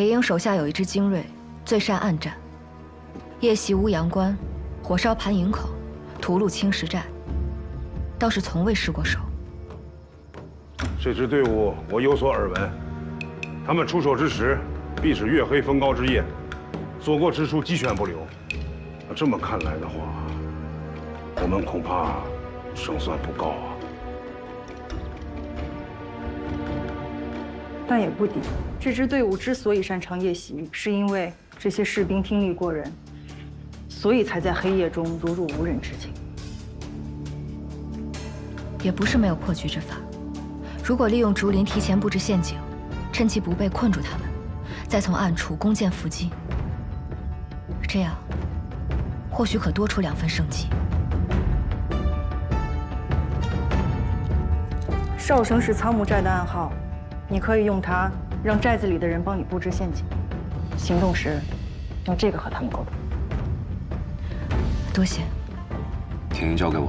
铁鹰手下有一支精锐，最善暗战，夜袭乌阳关，火烧盘营口，屠戮青石寨，倒是从未失过手。这支队伍我有所耳闻，他们出手之时，必是月黑风高之夜，所过之处鸡犬不留。这么看来的话，我们恐怕胜算不高啊。但也不低。这支队伍之所以擅长夜袭，是因为这些士兵听力过人，所以才在黑夜中如入无人之境。也不是没有破局之法。如果利用竹林提前布置陷阱，趁其不备困住他们，再从暗处弓箭伏击，这样或许可多出2分生机。少城是仓木寨的暗号，你可以用它让寨子里的人帮你布置陷阱，行动时用这个和他们沟通。多谢。铁鹰交给我。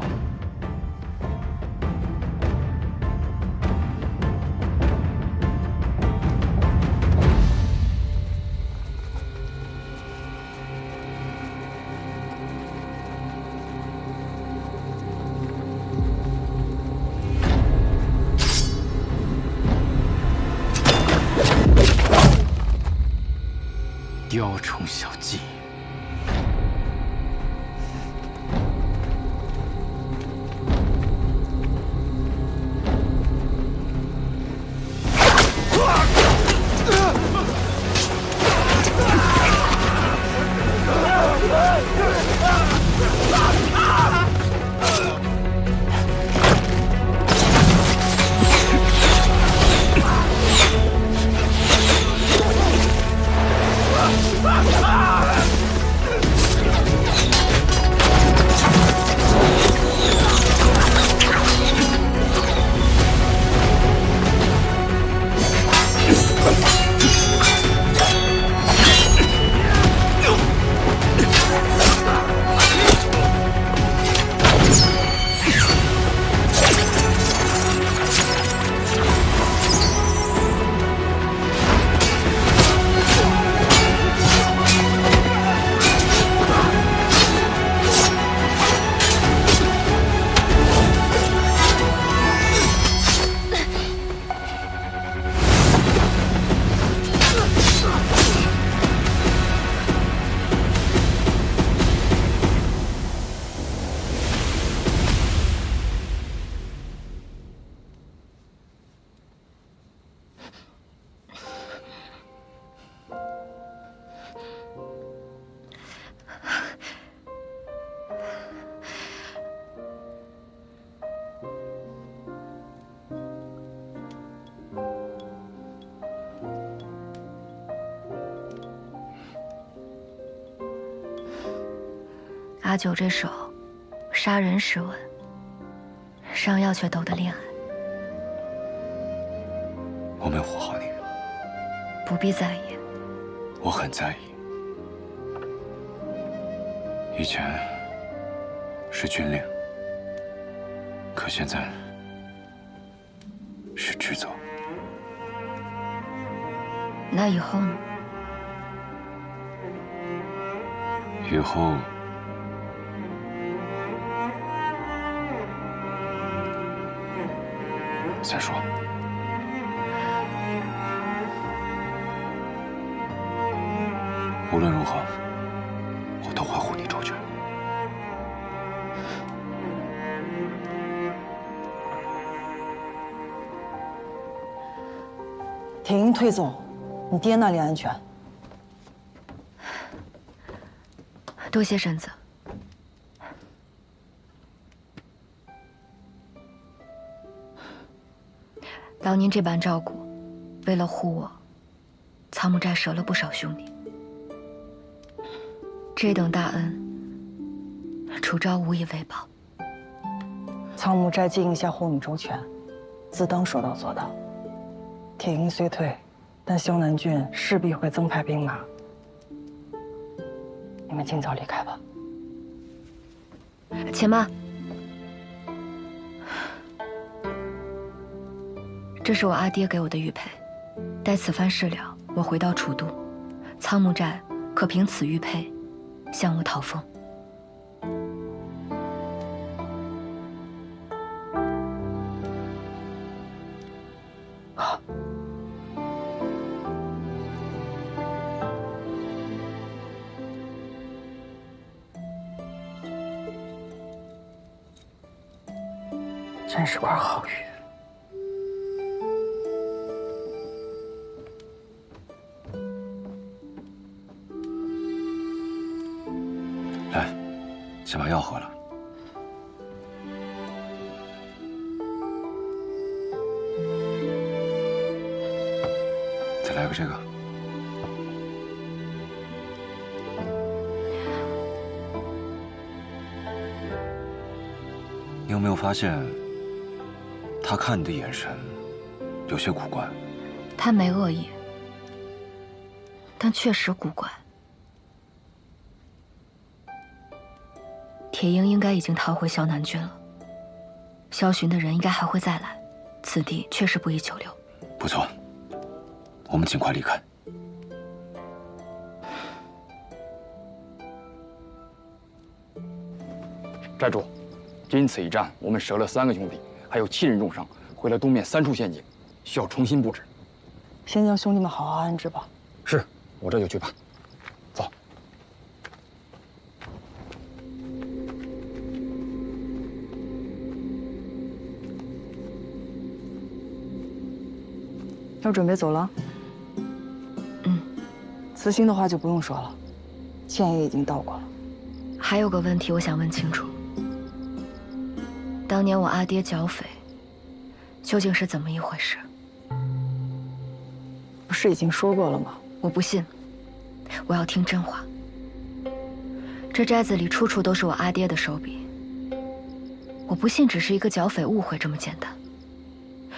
雕虫小技。阿九这手，杀人时稳，上药却斗得恋爱。我没有活好你，不必在意。我很在意。以前是军令，可现在是职责。那以后呢？以后再说。无论如何，我都会护你周全。铁鹰退走，你爹那里安全？多谢婶子。劳您这般照顾，为了护我，仓木寨舍了不少兄弟。这等大恩，楚昭无以为报。仓木寨经营下护你周全，自当说到做到。铁鹰虽退，但萧南郡势必会增派兵马。你们尽早离开吧。且慢，这是我阿爹给我的玉佩，待此番事了，我回到楚都。苍木寨可凭此玉佩向我讨封。好。真是块好玉。来，先把药喝了。再来个这个。你有没有发现，他看你的眼神有些古怪？他没恶意，但确实古怪。铁鹰应该已经逃回萧南郡了，萧巡的人应该还会再来，此地确实不宜久留。不错，我们尽快离开。寨主，经此一战，我们折了3个兄弟，还有7人重伤，毁了东面3处陷阱，需要重新布置。先将兄弟们好好安置吧。是，我这就去办。走。要准备走了？嗯。慈心的话就不用说了，倩也已经到过了。还有个问题我想问清楚。当年我阿爹剿匪，究竟是怎么一回事？不是已经说过了吗？我不信，我要听真话。这寨子里处处都是我阿爹的手笔，我不信只是一个剿匪误会这么简单。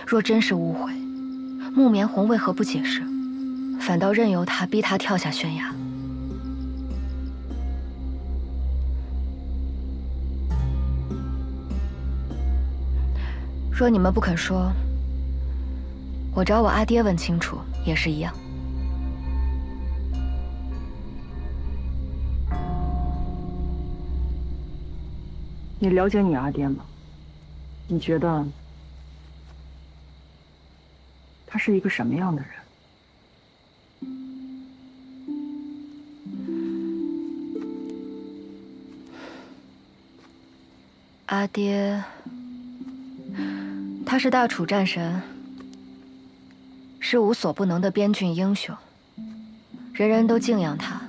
若真是误会，木棉红为何不解释，反倒任由他逼他跳下悬崖？若你们不肯说，我找我阿爹问清楚也是一样。你了解你阿爹吗？你觉得他是一个什么样的人？阿爹，他是大楚战神，是无所不能的边郡英雄，人人都敬仰他，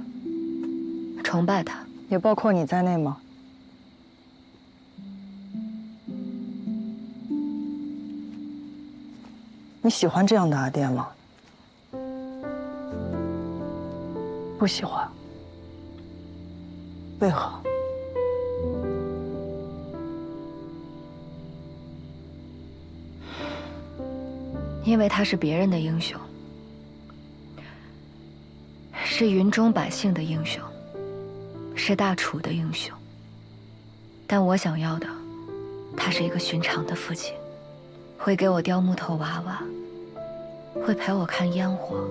崇拜他。也包括你在内吗？你喜欢这样的阿爹吗？不喜欢。为何？因为他是别人的英雄，是云中百姓的英雄，是大楚的英雄。但我想要的，他是一个寻常的父亲，会给我雕木头娃娃，会陪我看烟火，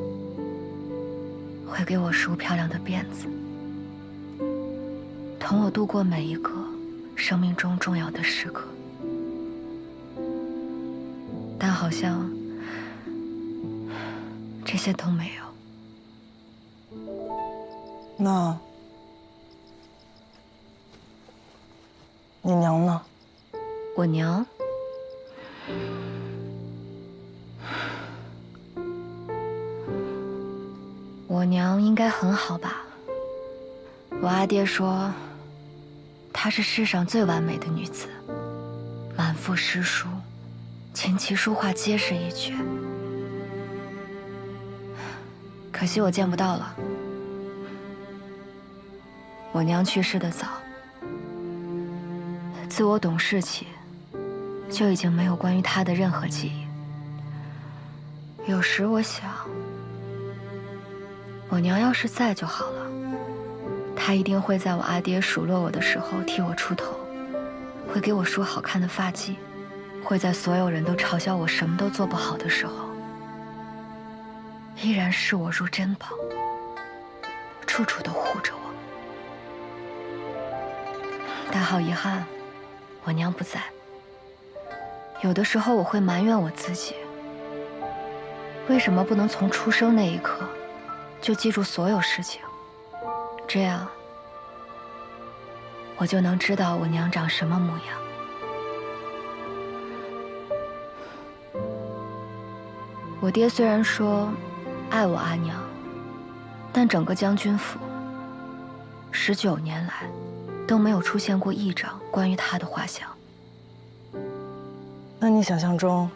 会给我梳漂亮的辫子，同我度过每一个生命中重要的时刻。但好像这些都没有。那你娘呢？我娘，我娘应该很好吧？我阿爹说，她是世上最完美的女子，满腹诗书，琴棋书画皆是一绝。可惜我见不到了。我娘去世的早，自我懂事起，就已经没有关于她的任何记忆。有时我想，我娘要是在就好了，她一定会在我阿爹数落我的时候替我出头，会给我梳好看的发髻，会在所有人都嘲笑我什么都做不好的时候，依然视我如珍宝，处处都护着我。但好遗憾，我娘不在。有的时候我会埋怨我自己，为什么不能从出生那一刻就记住所有事情？这样，我就能知道我娘长什么模样。我爹虽然说爱我阿娘，但整个将军府19年来都没有出现过一张关于他的画像。那你想象中，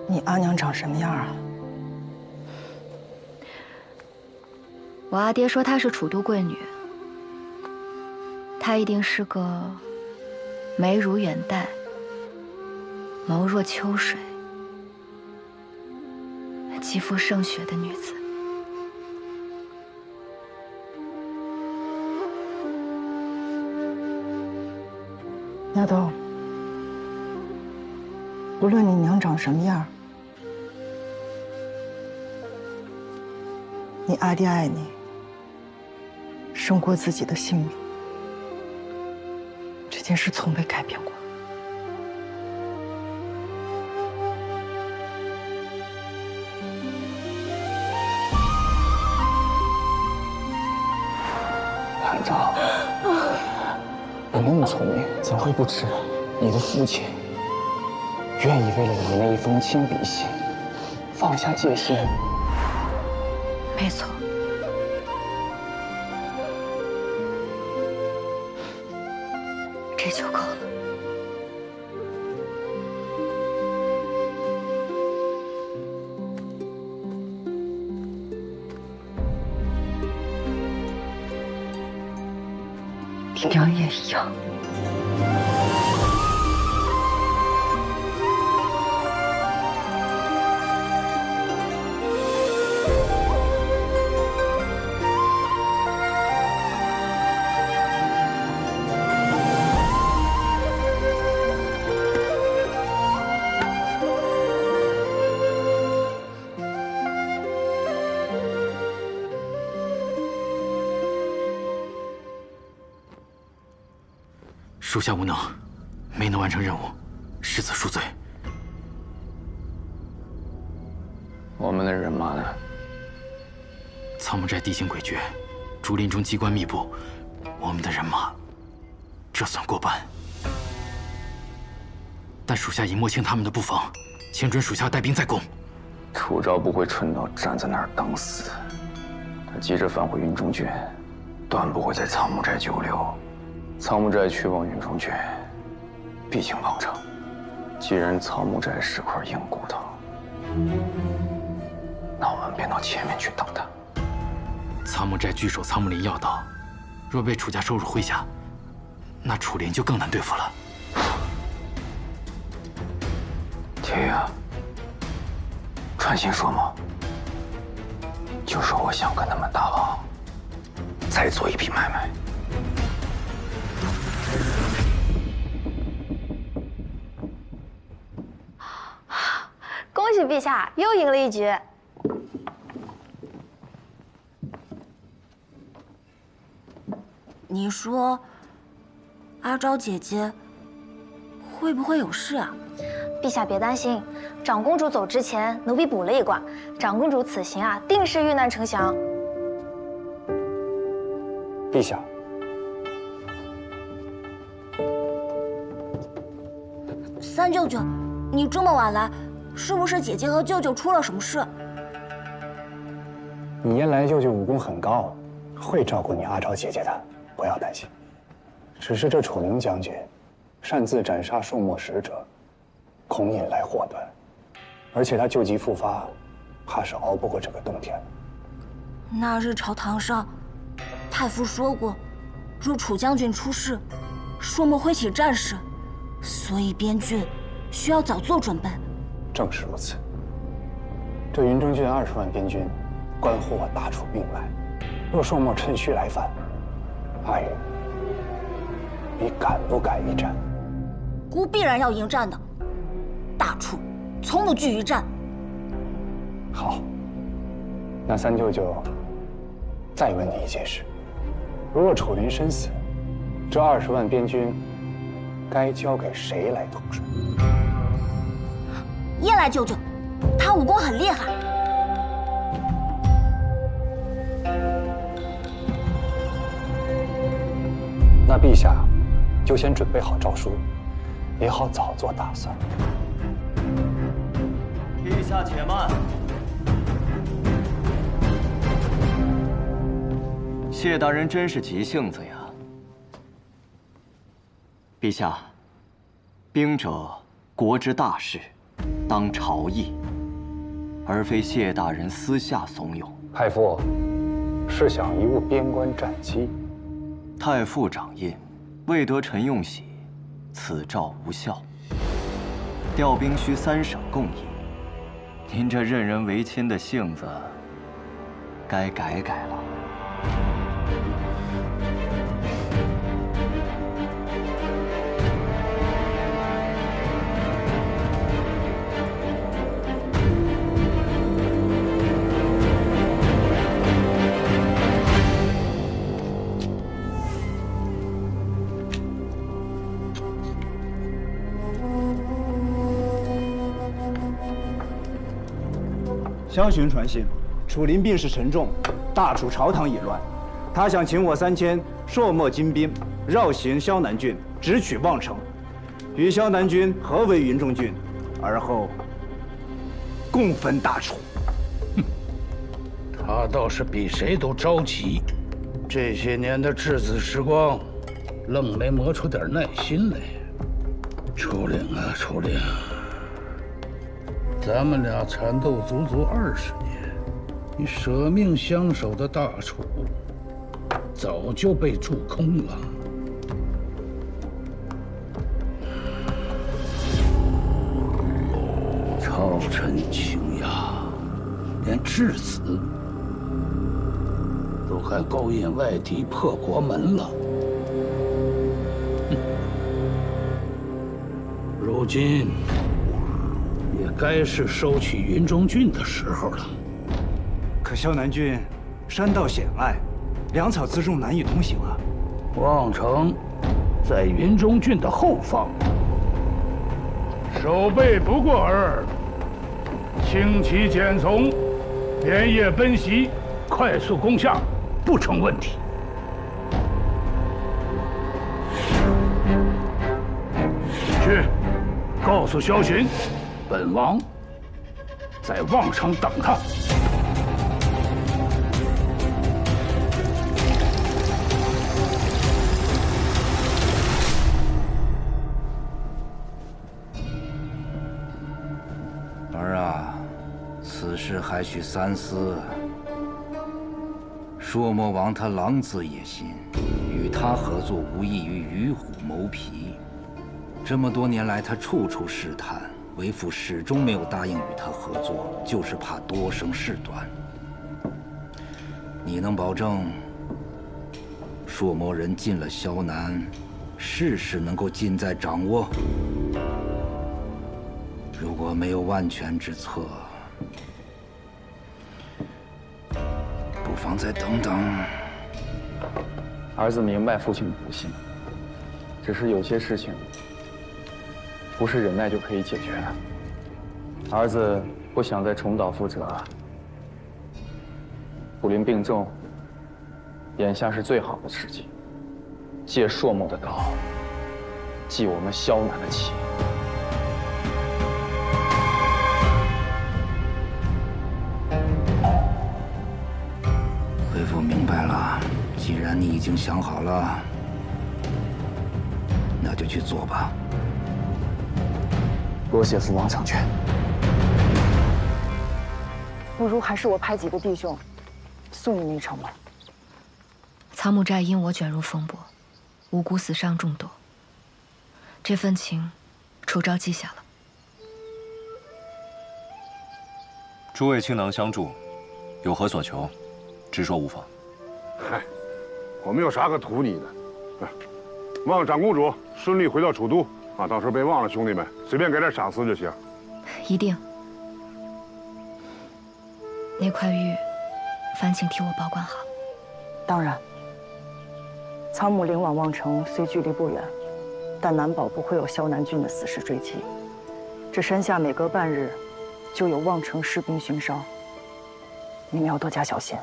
你阿娘长什么样啊？我阿爹说她是楚都贵女，她一定是个眉如远黛、眸若秋水、肌肤胜雪的女子。丫头，无论你娘长什么样，你阿爹爱你，胜过自己的性命，这件事从未改变过。韩昭，我那么聪明，怎会不知你的父亲愿意为了你那一封亲笔信放下戒心？没错，这就够了。你娘也一样。属下无能，没能完成任务，实则恕罪。我们的人马呢？苍木寨地形诡谲，竹林中机关密布，我们的人马这算过半。但属下已摸清他们的布防，请准属下带兵再攻。楚昭不会蠢到站在那儿等死，他急着返回云中郡，断不会在苍木寨久留。苍木寨去往云中郡，必经王城。既然苍木寨是块硬骨头，那我们便到前面去等他。苍木寨据守苍木林要道，若被楚家收入麾下，那楚林就更难对付了。铁爷，传信说吗？就说我想跟他们大王再做一笔买卖。恭喜陛下又赢了一局。你说，阿昭姐姐会不会有事啊？陛下别担心，长公主走之前，奴婢卜了一卦，长公主此行啊，定是遇难成祥。陛下，三舅舅，你这么晚来，是不是姐姐和舅舅出了什么事？你爷来舅舅武功很高，会照顾你阿昭姐姐的，不要担心。只是这楚宁将军擅自斩杀朔漠使者，恐引来祸端，而且他旧疾复发，怕是熬不过这个冬天。那日朝堂上，太傅说过，若楚将军出事，朔漠会起战事，所以边郡需要早做准备。正是如此。这云中郡20万边军，关乎我大楚命脉。若朔漠趁虚来犯，阿宇，你敢不敢一战？孤必然要迎战的。大楚从不惧于战。好，那三舅舅再问你一件事：如若楚林身死，这20万边军该交给谁来统帅？叶来舅舅，他武功很厉害。那陛下就先准备好诏书，也好早做打算。陛下且慢。谢大人真是急性子呀。陛下，兵者，国之大事，当朝议，而非谢大人私下怂恿。太傅，是想贻误边关战机。太傅掌印，未得臣用玺，此诏无效。调兵需3省共议，您这任人唯亲的性子，该改改了。萧巡传信，楚林病势沉重，大楚朝堂已乱。他想请我3000朔漠精兵绕行萧南郡，直取望城，与萧南军合围云中郡，而后共分大楚。他倒是比谁都着急，这些年的稚子时光，愣没磨出点耐心来。楚岭啊，楚岭！咱们俩缠斗足足20年，你舍命相守的大楚，早就被蛀空了。朝臣倾轧，连质子都还勾引外敌破国门了。如今也该是收取云中郡的时候了。可萧南郡山道险隘，粮草辎重难以通行啊。望城在云中郡的后方，守备不过尔，轻骑简从，连夜奔袭，快速攻下，不成问题。去，告诉萧巡，本王在望城等他。儿啊，此事还需三思。朔漠王他狼子野心，与他合作无异于与虎谋皮。这么多年来，他处处试探，为父始终没有答应与他合作，就是怕多生事端。你能保证朔漠人进了萧南，事事能够尽在掌握？如果没有万全之策，不妨再等等。儿子明白父亲的不幸，只是有些事情不是忍耐就可以解决的。儿子不想再重蹈覆辙。武林病重，眼下是最好的时机，借朔漠的刀，祭我们萧南的旗。恢复明白了，既然你已经想好了，那就去做吧。多谢父王成全。不如还是我派几个弟兄送你一程吧。草木寨因我卷入风波，无辜死伤众多。这份情，楚昭记下了。诸位倾囊相助，有何所求，直说无妨。嗨，我们有啥可图你的？望长公主顺利回到楚都啊！到时候别忘了兄弟们，随便给点赏赐就行。一定。那块玉，烦请替我保管好。当然，苍木岭往望城虽距离不远，但难保不会有萧南郡的死士追击。这山下每隔半日，就有望城士兵巡哨，你们要多加小心。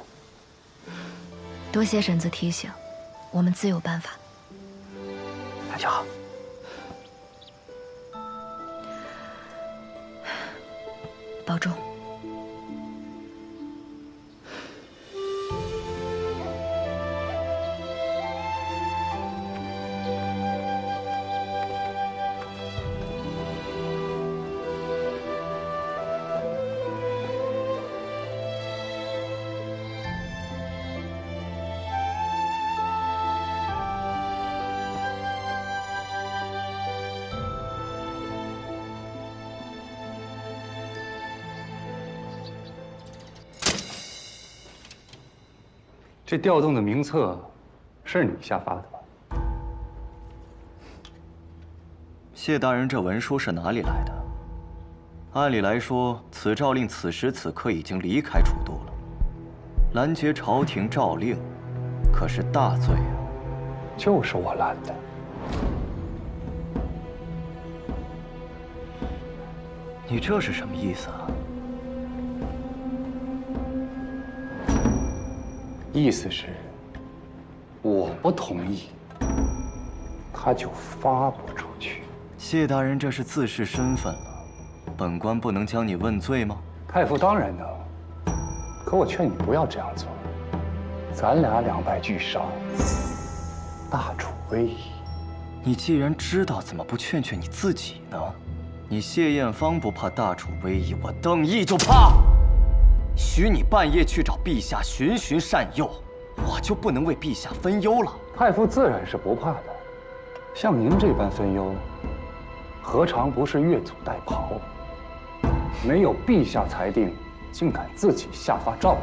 多谢婶子提醒，我们自有办法。那就好。保重。这调动的名册是你下发的吧？谢大人，这文书是哪里来的？按理来说，此诏令此时此刻已经离开楚都了。拦截朝廷诏令，可是大罪啊！就是我拦的。你这是什么意思啊？意思是，我不同意，他就发不出去。谢大人，这是自视身份了，本官不能将你问罪吗？太傅当然能，可我劝你不要这样做。咱俩两败俱伤，大楚危矣。你既然知道，怎么不劝劝你自己呢？你谢艳芳不怕大楚危矣，我邓毅就怕。许你半夜去找陛下循循善诱，我就不能为陛下分忧了？太傅自然是不怕的，像您这般分忧，何尝不是越俎代庖？没有陛下裁定，竟敢自己下发诏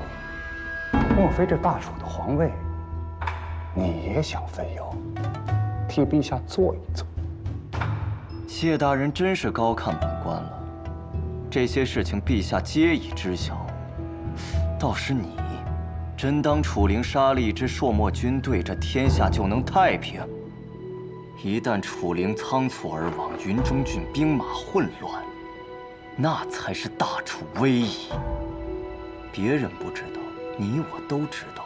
令，莫非这大楚的皇位，你也想分忧，替陛下做一做？谢大人真是高看本官了，这些事情陛下皆已知晓。倒是你，真当楚灵杀了一支朔漠军队，这天下就能太平？一旦楚灵仓促而亡，云中郡兵马混乱，那才是大楚危矣。别人不知道，你我都知道，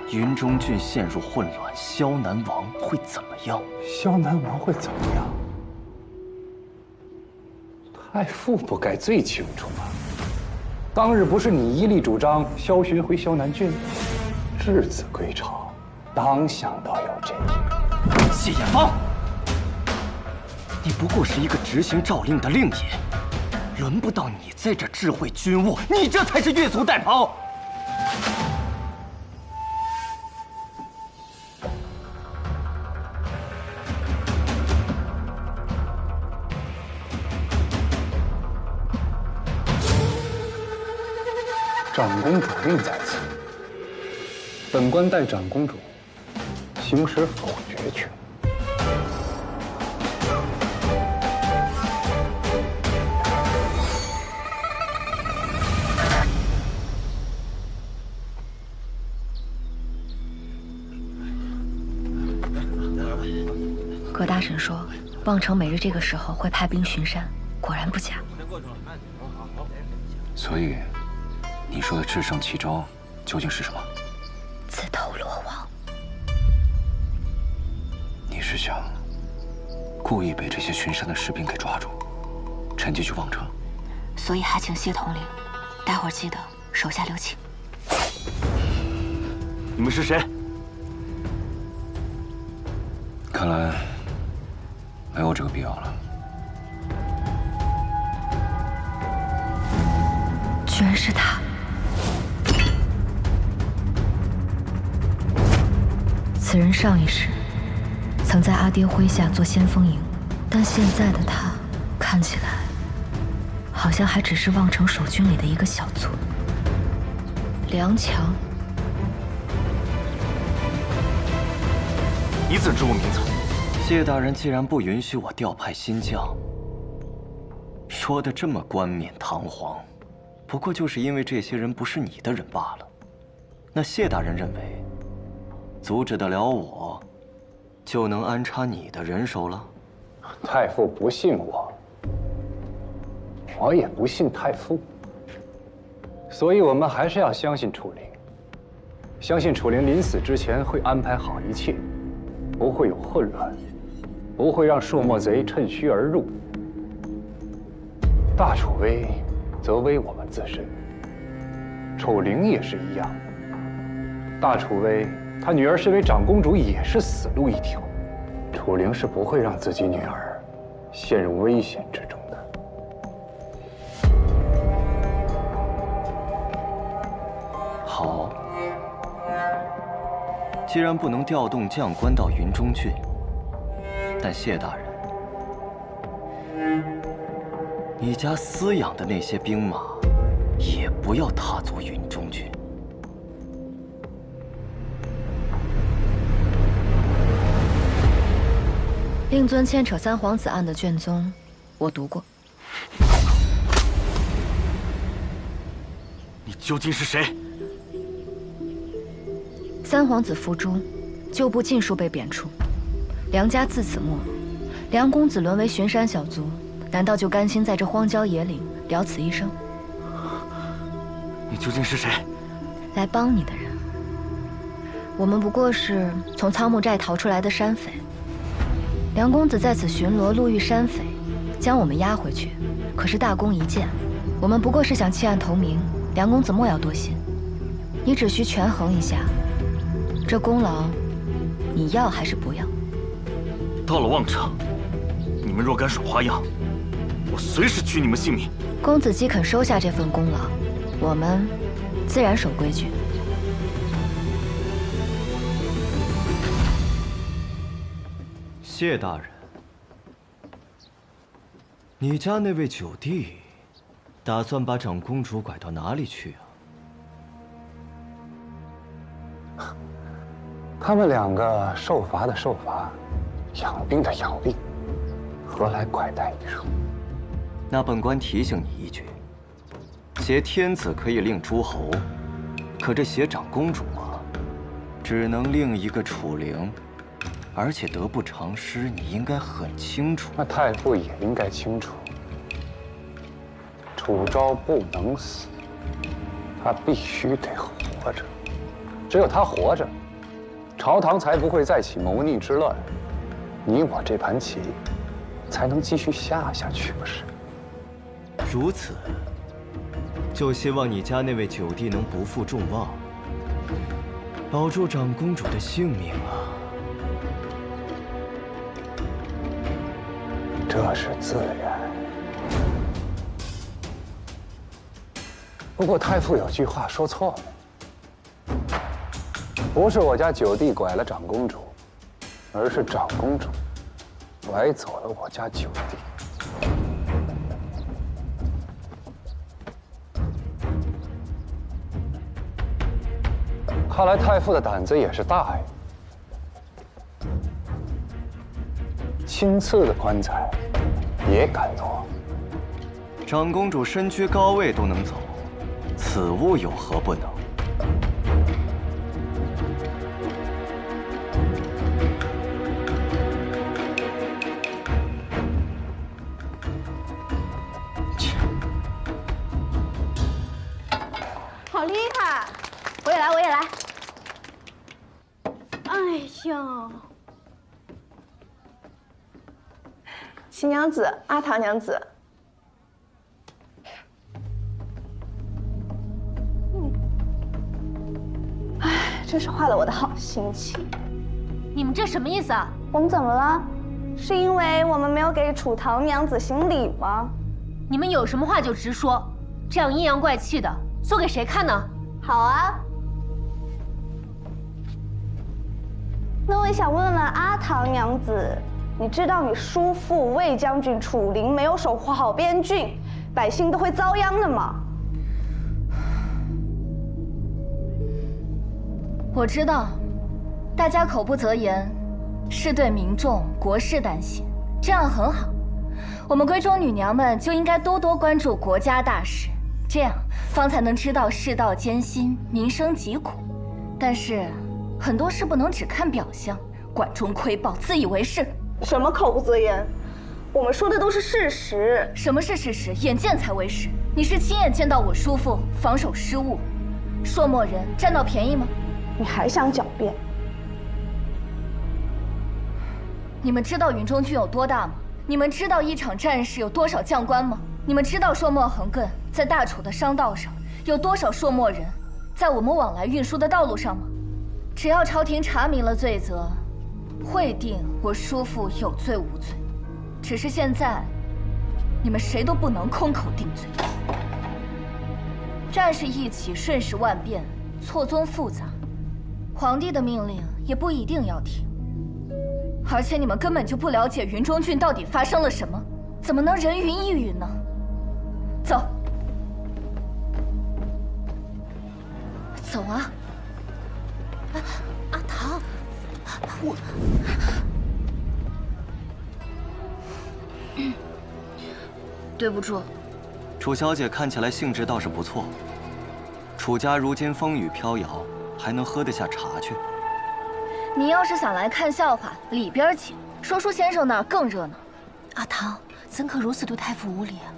云中郡陷入混乱，萧南王会怎么样？萧南王会怎么样？太傅不该最清楚吗？当日不是你一力主张萧巡回萧南郡，质子归朝，当想到有这一日。谢艳芳，你不过是一个执行诏令的令尹，轮不到你在这智慧军务，你这才是越俎代庖。长公主令在此，本官代长公主行使否决权。葛大婶说，望城每日这个时候会派兵巡山，果然不假。所以，你说的制胜奇招究竟是什么？自投罗网。你是想故意被这些巡山的士兵给抓住，趁机去望城？所以还请谢统领，待会儿记得手下留情。你们是谁？看来没有这个必要了。居然是他！此人上一世曾在阿爹麾下做先锋营，但现在的他看起来好像还只是望城守军里的一个小卒。梁强，你怎知我名字？谢大人既然不允许我调派新将，说的这么冠冕堂皇，不过就是因为这些人不是你的人罢了。那谢大人认为，阻止得了我，就能安插你的人手了。太傅不信我，我也不信太傅，所以我们还是要相信楚灵，相信楚灵临死之前会安排好一切，不会有混乱，不会让朔漠贼趁虚而入。大楚危，则危我们自身。楚灵也是一样，大楚危，他女儿身为长公主也是死路一条。楚灵是不会让自己女儿陷入危险之中的。好，既然不能调动将官到云中郡，但谢大人，你家私养的那些兵马，也不要踏足云中郡。令尊牵扯三皇子案的卷宗，我读过。你究竟是谁？三皇子伏诛，旧部尽数被贬黜，梁家自此没落。梁公子沦为巡山小卒，难道就甘心在这荒郊野岭了此一生？你究竟是谁？来帮你的人。我们不过是从苍木寨逃出来的山匪。梁公子在此巡逻，路遇山匪，将我们押回去。可是大功一件，我们不过是想弃暗投明，梁公子莫要多心。你只需权衡一下，这功劳，你要还是不要？到了望城，你们若敢耍花样，我随时取你们性命。公子既肯收下这份功劳，我们自然守规矩。谢大人，你家那位九弟，打算把长公主拐到哪里去啊？他们两个受罚的受罚，养病的养病，何来拐带一说？那本官提醒你一句：挟天子可以令诸侯，可这挟长公主啊，只能令一个楚灵。而且得不偿失，你应该很清楚。那太傅也应该清楚，楚昭不能死，他必须得活着。只有他活着，朝堂才不会再起谋逆之乱，你我这盘棋才能继续下去，不是？如此，就希望你家那位九弟能不负众望，保住长公主的性命啊！这是自然。不过太傅有句话说错了，不是我家九弟拐了长公主，而是长公主拐走了我家九弟。看来太傅的胆子也是大呀，亲赐的棺材也敢挪。长公主身居高位都能走，此物有何不能？好厉害！我也来，我也来。哎呀！齐娘子，阿桃娘子。哎，真是坏了我的好心情。你们这什么意思啊？我们怎么了？是因为我们没有给楚唐娘子行礼吗？你们有什么话就直说，这样阴阳怪气的，做给谁看呢？好啊。那我也想问问阿唐娘子。你知道你叔父魏将军楚灵没有守护好边郡，百姓都会遭殃的吗？我知道，大家口不择言，是对民众国事担心，这样很好。我们闺中女娘们就应该多多关注国家大事，这样方才能知道世道艰辛，民生疾苦。但是，很多事不能只看表象，管中窥豹，自以为是。什么口不择言？我们说的都是事实。什么是事实？眼见才为实。你是亲眼见到我叔父防守失误，朔漠人占到便宜吗？你还想狡辩？你们知道云中郡有多大吗？你们知道一场战事有多少将官吗？你们知道朔漠横亘在大楚的商道上有多少朔漠人，在我们往来运输的道路上吗？只要朝廷查明了罪责，会定我叔父有罪无罪。只是现在，你们谁都不能空口定罪。战事一起，瞬时万变，错综复杂，皇帝的命令也不一定要听。而且你们根本就不了解云中郡到底发生了什么，怎么能人云亦云呢？走，走啊！阿唐，我。对不住。楚小姐看起来兴致倒是不错。楚家如今风雨飘摇，还能喝得下茶去。你要是想来看笑话，里边请，说书先生那儿更热闹。阿唐，怎可如此对太傅无礼啊？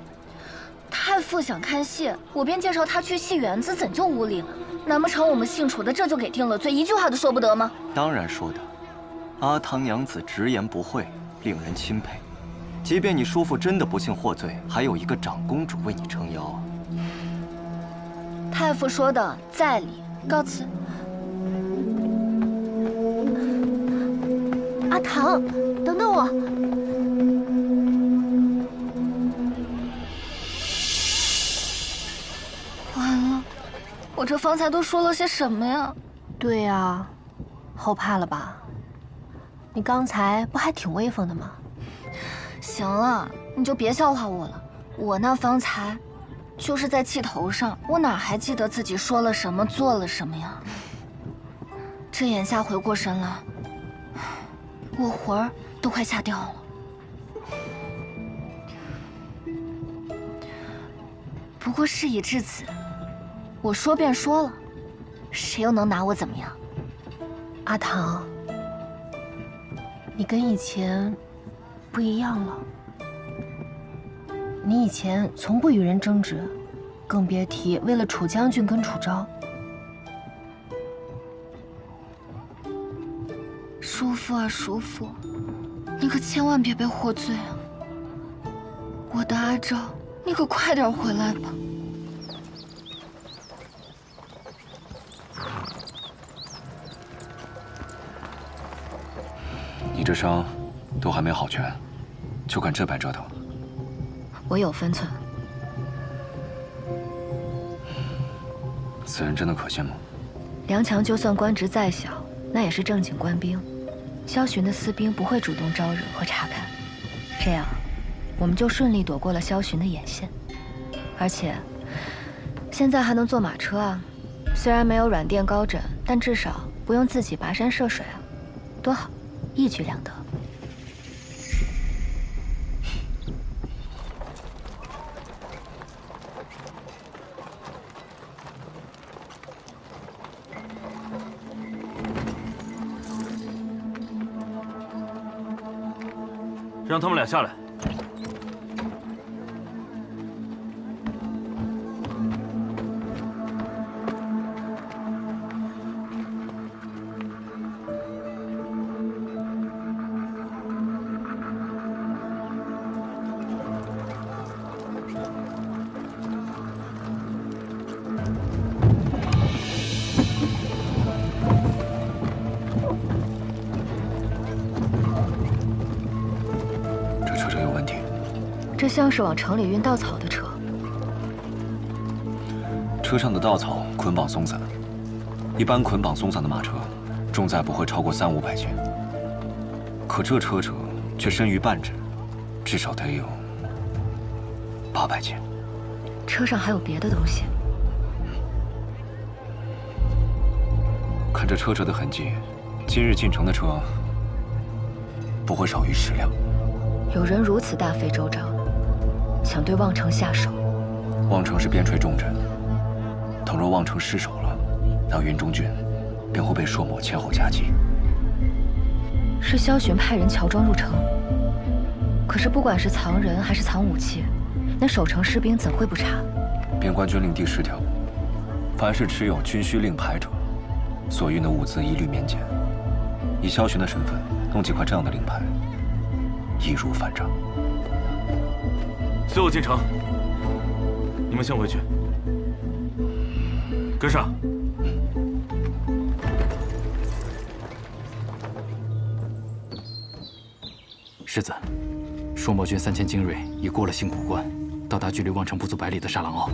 太傅想看戏，我便介绍他去戏园子，怎就无礼了？难不成我们姓楚的这就给定了罪，一句话都说不得吗？当然说的。阿唐娘子直言不讳，令人钦佩。即便你叔父真的不幸获罪，还有一个长公主为你撑腰啊。太傅说的在理，告辞。阿唐，等等我。完了，我这方才都说了些什么呀？对呀，后怕了吧？你刚才不还挺威风的吗？行了，你就别笑话我了。我那方才，就是在气头上，我哪还记得自己说了什么，做了什么呀？这眼下回过神来，我魂儿都快吓掉了。不过事已至此，我说便说了，谁又能拿我怎么样？阿唐，你跟以前不一样了。你以前从不与人争执，更别提为了楚将军跟楚昭。叔父啊，叔父，你可千万别被获罪啊！我的阿昭，你可快点回来吧。你这伤都还没好全，就敢这般折腾？我有分寸。此人真的可信吗？梁强就算官职再小，那也是正经官兵。萧巡的私兵不会主动招惹和查看，这样，我们就顺利躲过了萧巡的眼线。而且，现在还能坐马车啊！虽然没有软垫高枕，但至少不用自己跋山涉水啊，多好，一举两得。让他们俩下来。这像是往城里运稻草的车。车上的稻草捆绑松散，一般捆绑松散的马车，重载不会超过300-500斤。可这车辙却深于半指，至少得有800斤。车上还有别的东西？看这车辙的痕迹，今日进城的车不会少于10辆。有人如此大费周章，想对望城下手。望城是边陲重镇，倘若望城失守了，那云中郡便会被硕墨前后夹击。是萧巡派人乔装入城，可是不管是藏人还是藏武器，那守城士兵怎会不查？边关军令第10条，凡是持有军需令牌者，所运的物资一律免检。以萧巡的身份弄几块这样的令牌，易如反掌。随我进城，你们先回去。跟上。世子，朔漠军3000精锐已过了信古关，到达距离望城不足100里的沙朗坳。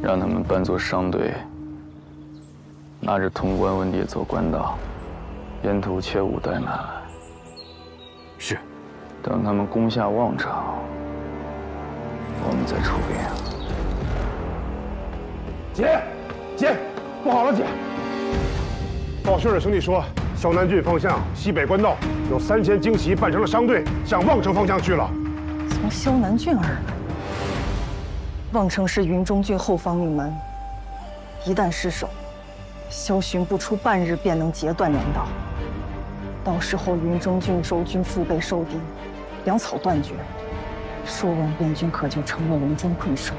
让他们扮作商队，拿着潼关文牒走官道，沿途切勿怠慢。是。等他们攻下望城，我们再出兵。姐，不好了，姐！报信的兄弟说，萧南郡方向西北官道有3000精骑扮成了商队，向望城方向去了。从萧南郡而来。望城是云中郡后方命门，一旦失守，萧巡不出半日便能截断粮道。到时候云中郡守军腹背受敌，粮草断绝，朔望边军可就成了笼中困兽。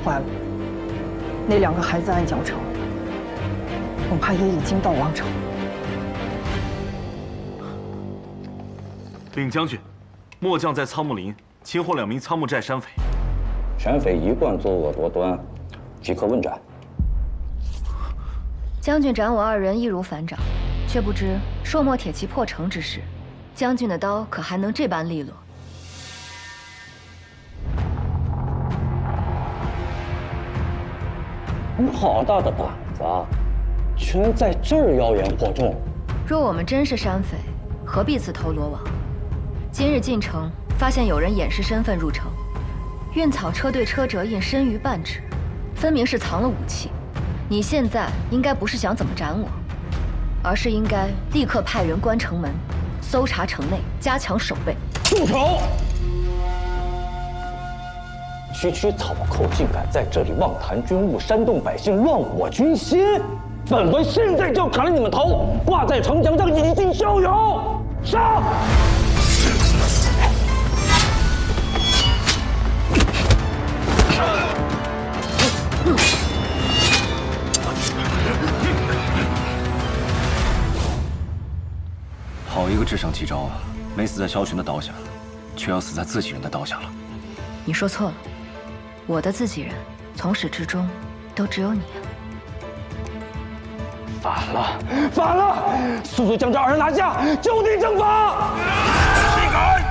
坏了，那2个还在暗角城，恐怕也已经到王城。禀将军，末将在苍木林擒获2名苍木寨山匪。山匪一贯作恶多端，即刻问斩。将军斩我2人易如反掌，却不知朔漠铁骑破城之时，将军的刀可还能这般利落？你好大的胆子，居然在这儿妖言惑众！若我们真是山匪，何必自投罗网？今日进城，发现有人掩饰身份入城，运草车队车辙印深于半指，分明是藏了武器。你现在应该不是想怎么斩我，而是应该立刻派人关城门，搜查城内，加强守备。住手！区草寇竟敢在这里妄谈军务，煽动百姓，乱我军心！本官现在就砍了你们头，挂在城墙上以儆效尤！上！好一个智胜奇招啊！没死在萧巡的刀下，却要死在自己人的刀下了。你说错了，我的自己人从始至终都只有你啊！反了！速速将这2人拿下，就地正法！谁敢！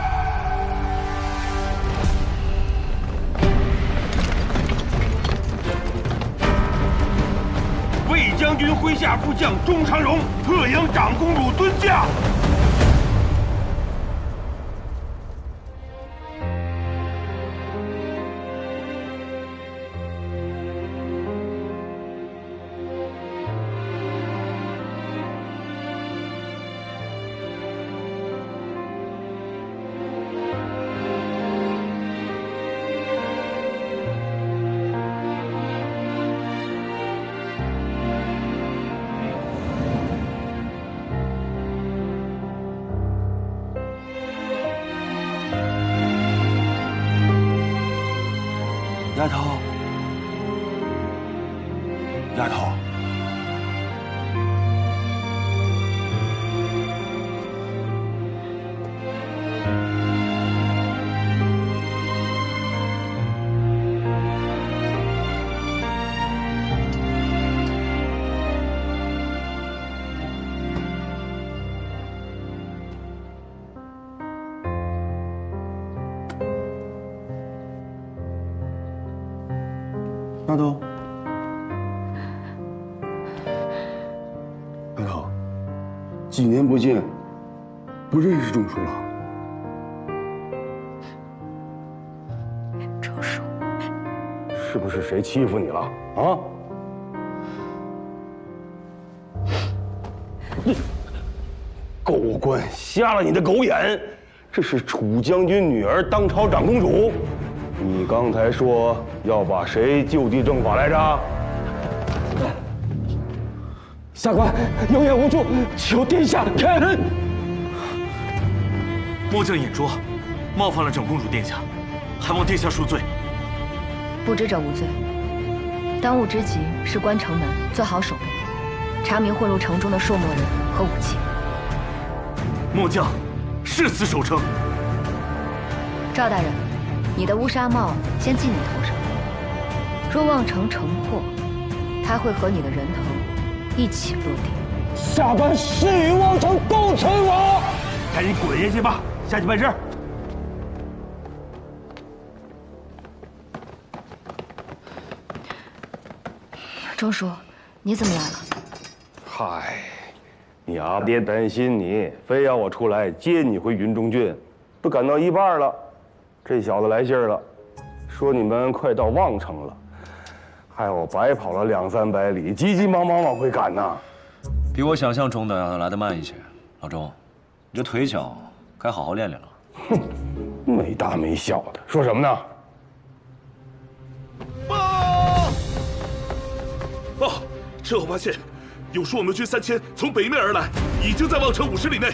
魏将军麾下副将钟长荣特迎长公主尊驾。丫头，丫头，丫头，丫头，几年不见，不认识钟叔了？钟叔，是不是谁欺负你了啊？你狗官瞎了你的狗眼！这是楚将军女儿当朝长公主。你刚才说要把谁就地正法来着？下官有眼无珠，求殿下开恩。末将眼拙，冒犯了长公主殿下，还望殿下恕罪。不知者无罪。当务之急是关城门，做好守备，查明混入城中的朔漠人和武器。末将誓死守城。赵大人，你的乌纱帽先系你头上。若望城城破，他会和你的人头一起落地。下官誓与望城共存亡。赶紧滚下去吧，下去办事。钟叔，你怎么来了？嗨，你阿爹担心你，非要我出来接你回云中郡，都赶到一半了，这小子来信了，说你们快到望城了，害我白跑了2、300里，急急忙忙往回赶呐。比我想象中的来得慢一些。老钟，你这腿脚该好好练练了。哼，没大没小的，说什么呢？报，趁后发现有朔漠军3000从北面而来，已经在望城50里内。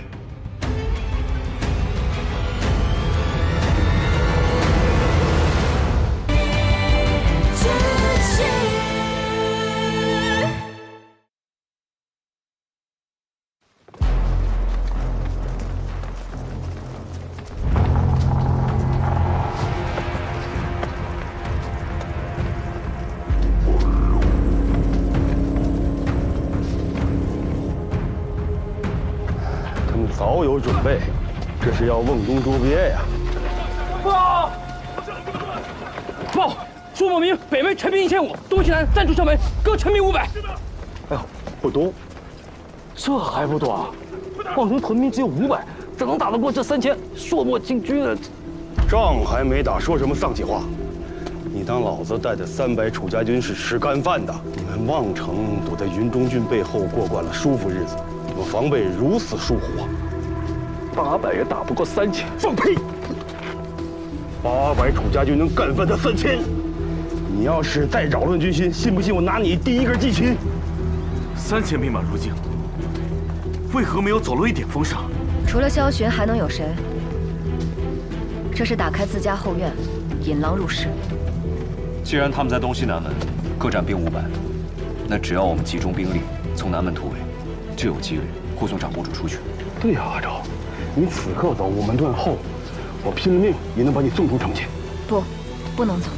早有准备，这是要瓮中捉鳖呀！报！朔漠民北门陈兵1500，东西南3处城门各陈兵500。哎呦，不多，这还不多啊！望城屯兵只有500，怎能打得过这3000朔漠精军呢？仗还没打，说什么丧气话？你当老子带的300楚家军是吃干饭的？你们望城躲在云中郡背后过惯了舒服日子，你们防备如此疏忽啊！800也打不过3000，放屁！800楚家军能干翻他3000，你要是再扰乱军心，信不信我拿你第一根鸡群？3000兵马入境，为何没有走漏一点风声？除了萧巡，还能有谁？这是打开自家后院，引狼入室。既然他们在东西南门各占兵500，那只要我们集中兵力从南门突围，就有机会护送长公主出去。对呀，阿昭，你此刻走，我们断后，我拼了命也能把你送出城去。不能走。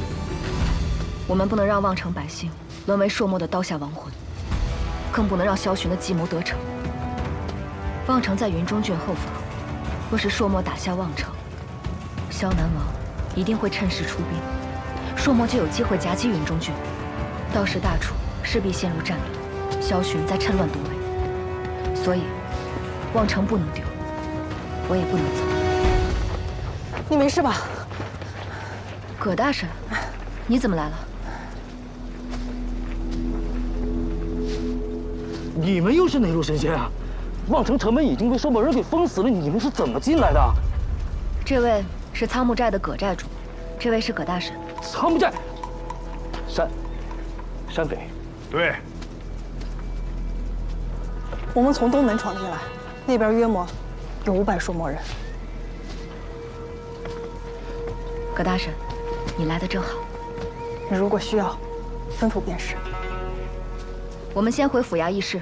我们不能让望城百姓沦为朔漠的刀下亡魂，更不能让萧巡的计谋得逞。望城在云中郡后方，若是朔漠打下望城，萧南王一定会趁势出兵，朔漠就有机会夹击云中郡，到时大楚势必陷入战乱，萧巡再趁乱夺围。所以，望城不能丢，我也不能走。你没事吧？葛大婶，你怎么来了？你们又是哪路神仙啊？望城城门已经被朔漠人给封死了，你们是怎么进来的？这位是苍木寨的葛寨主，这位是葛大婶。苍木寨，山匪。对。我们从东门闯进来，那边约莫有500朔漠人。葛大婶，你来的正好。你如果需要，吩咐便是。我们先回府衙议事。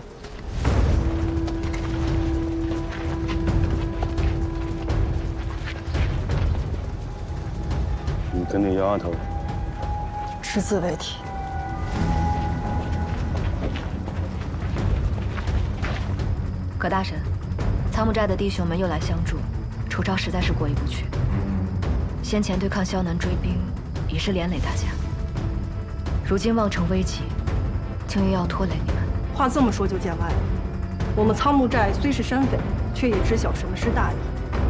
你跟那丫头只字未提。葛大婶，苍木寨的弟兄们又来相助，楚昭实在是过意不去。先前对抗萧南追兵，已是连累大家。如今望城危急，竟又要拖累你们。话这么说就见外了。我们苍木寨虽是山匪，却也知晓什么是大义。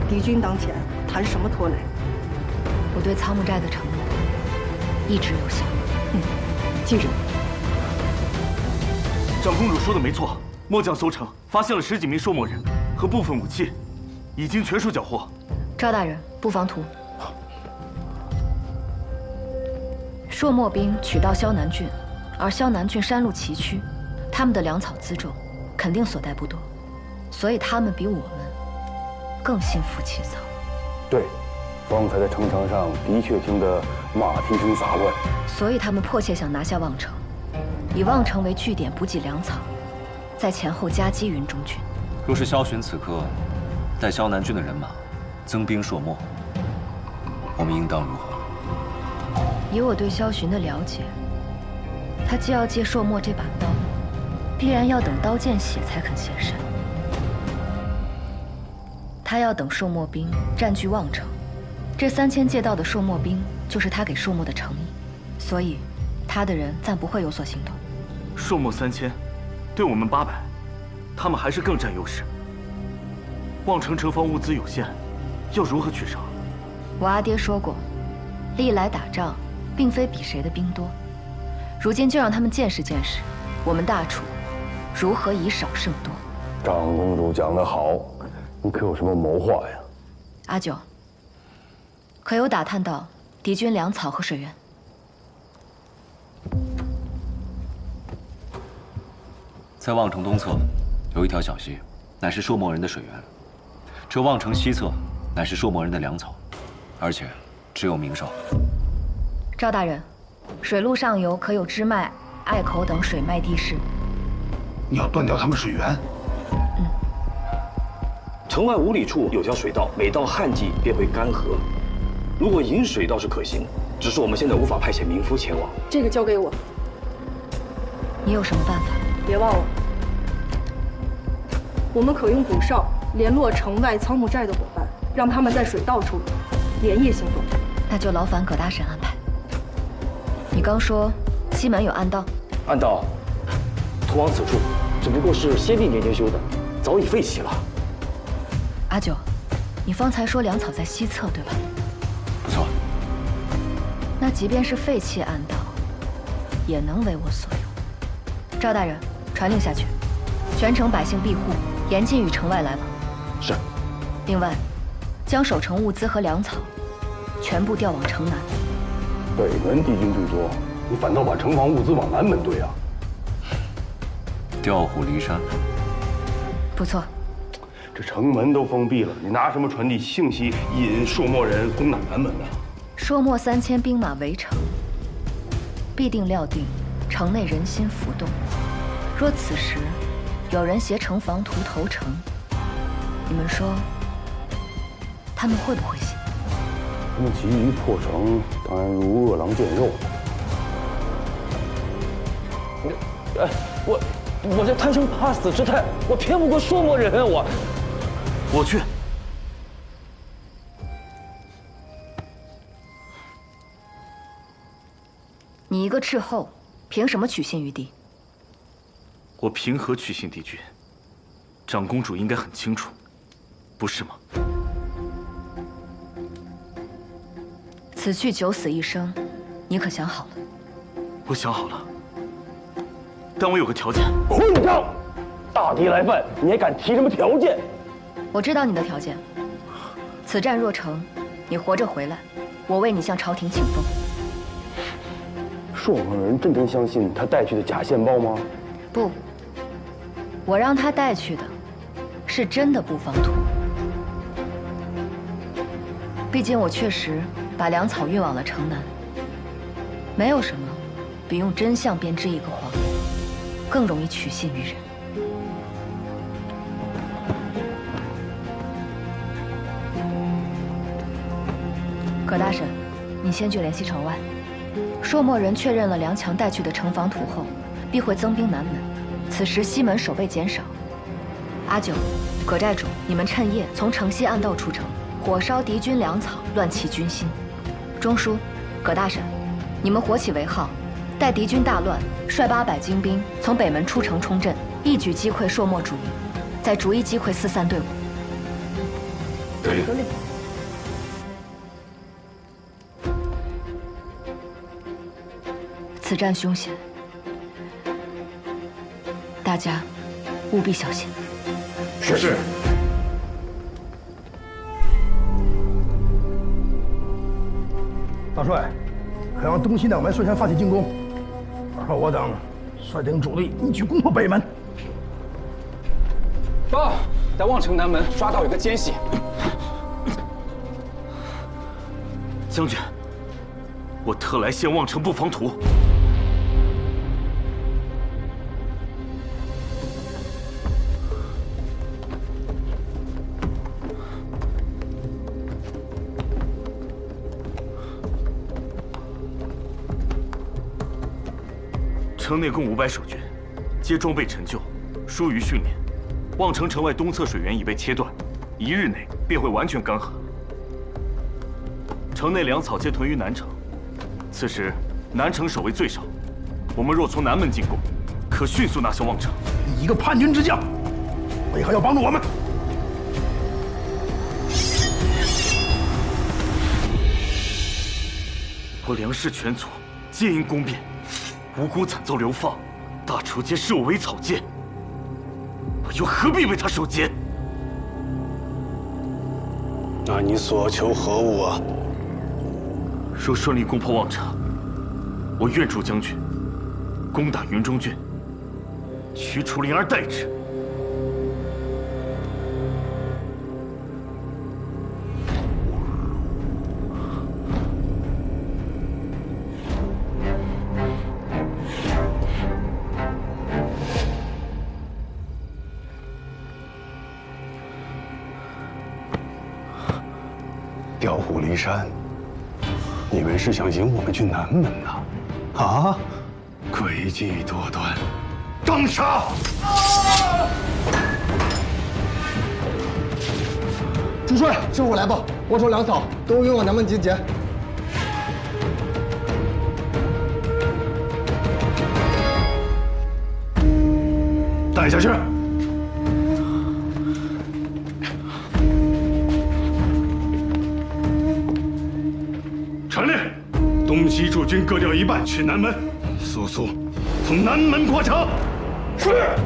敌军当前，谈什么拖累？我对苍木寨的承诺一直有效。记着。长公主说的没错，末将搜城发现了10几名朔漠人和部分武器，已经全数缴获。赵大人，不妨图。朔漠兵取道萧南郡，而萧南郡山路崎岖，他们的粮草辎重肯定所带不多，所以他们比我们更心浮气躁。对，方才在城墙上的确听得马蹄声杂乱，所以他们迫切想拿下望城，以望城为据点补给粮草，在前后夹击云中军。若是萧巡此刻带萧南郡的人马增兵朔漠，我们应当如何？以我对萧巡的了解，他既要借朔漠这把刀，必然要等刀见血才肯现身。他要等朔漠兵占据望城，这3000借到的朔漠兵就是他给朔漠的诚意，所以他的人暂不会有所行动。朔漠3000，对我们800，他们还是更占优势。望城城防物资有限，要如何取胜？我阿爹说过，历来打仗并非比谁的兵多，如今就让他们见识见识，我们大楚如何以少胜多。长公主讲得好，你可有什么谋划呀？阿九，可有打探到敌军粮草和水源？在望城东侧有一条小溪，乃是朔漠人的水源；这望城西侧乃是朔漠人的粮草，而且只有明哨。赵大人，水路上游可有支脉、隘口等水脉地势？你要断掉他们水源？城外5里处有条水道，每到旱季便会干涸。如果引水倒是可行，只是我们现在无法派遣民夫前往。这个交给我。你有什么办法？别忘了，我们可用鼓哨联络城外仓木寨的伙伴，让他们在水道处连夜行动。那就劳烦葛大婶安排。你刚说西门有暗道，暗道通往此处，只不过是先帝年间修的，早已废弃了。阿九，你方才说粮草在西侧，对吧？不错。那即便是废弃暗道，也能为我所用。赵大人，传令下去，全城百姓庇护，严禁与城外来往。是。另外，将守城物资和粮草全部调往城南。北门敌军最多，你反倒把城防物资往南门堆啊？调虎离山。不错。这城门都封闭了，你拿什么传递信息，引朔漠人攻打南门呢？朔漠3000兵马围城，必定料定城内人心浮动。若此时有人携城防图投诚，你们说他们会不会信？他们急于破城，当然如饿狼见肉。我这贪生怕死之态，我骗不过朔漠人啊！我去。你一个斥候，凭什么取信于敌？我凭何取信敌军？长公主应该很清楚，不是吗？此去九死一生，你可想好了？我想好了，但我有个条件。混账！大敌来犯，你还敢提什么条件？我知道你的条件。此战若成，你活着回来，我为你向朝廷请封。朔漠人真相信他带去的假线报吗？不，我让他带去的是真的布防图。毕竟我确实把粮草运往了城南，没有什么比用真相编织一个谎言更容易取信于人。葛大婶，你先去联系城外。朔漠人确认了梁强带去的城防图后，必会增兵南门。此时西门守备减少。阿九、葛寨主，你们趁夜从城西暗道出城，火烧敌军粮草，乱其军心。中书、葛大婶，你们火起为号，待敌军大乱，率800精兵从北门出城冲阵，一举击溃朔漠主营，再逐一击溃四散队伍。得令。此战凶险，大家务必小心。是。大帅，可让东西两门率先发起进攻，而后我等率领主力一举攻破北门。报，在望城南门抓到一个奸细。将军，我特来献望城布防图。城内共500守军，皆装备陈旧，疏于训练。望城城外东侧水源已被切断，1日内便会完全干涸。城内粮草皆屯于南城，此时南城守卫最少，我们若从南门进攻，可迅速拿下望城。你一个叛军之将，为何要帮助我们？我粮食全族，皆因宫变，无辜惨遭流放，大楚皆视我为草芥，我又何必为他守节？那你所求何物啊？若顺利攻破望城，我愿助将军攻打云中郡，取楚灵儿代之。调虎离山，你们是想引我们去南门呐？啊，诡计多端，当杀！主帅，是我来报，望城粮草都运往南门集结。带下去。传令，东西驻军各调一半去南门，速速从南门破城。是。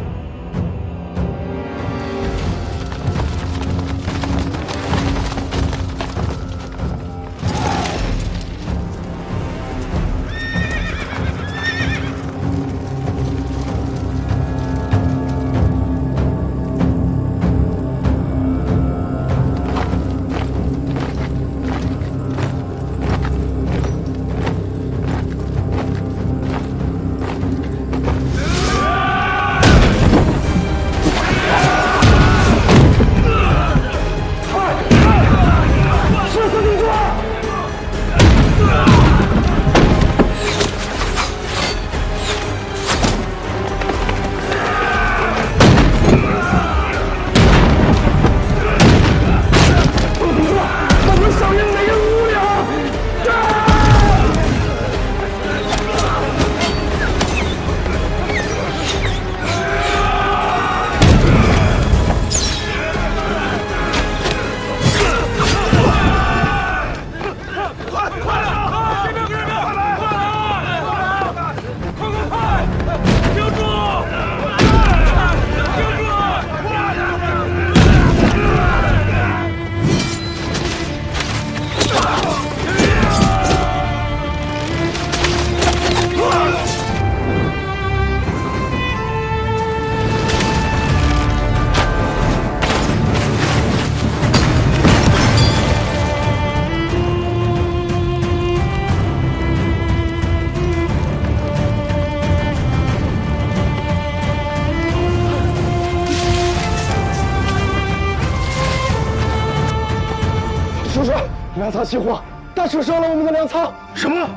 粮草起火，大楚烧了我们的粮仓。什么？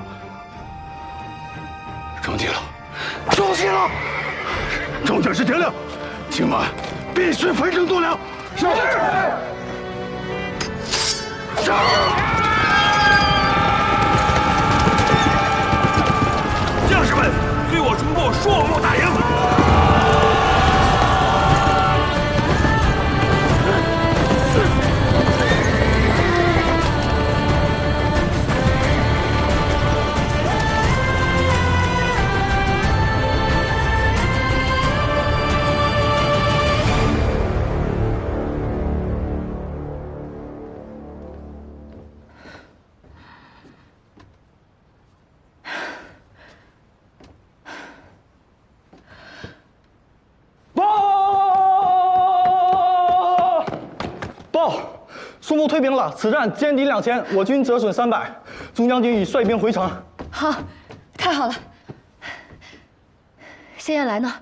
中计了！中计了！众将士听令，今晚必须焚城度粮。是。上！将士们，随我冲破朔漠大营！报，苏木退兵了，此战歼敌2000，我军折损300，朱将军已率兵回城。好，太好了。谢燕来呢？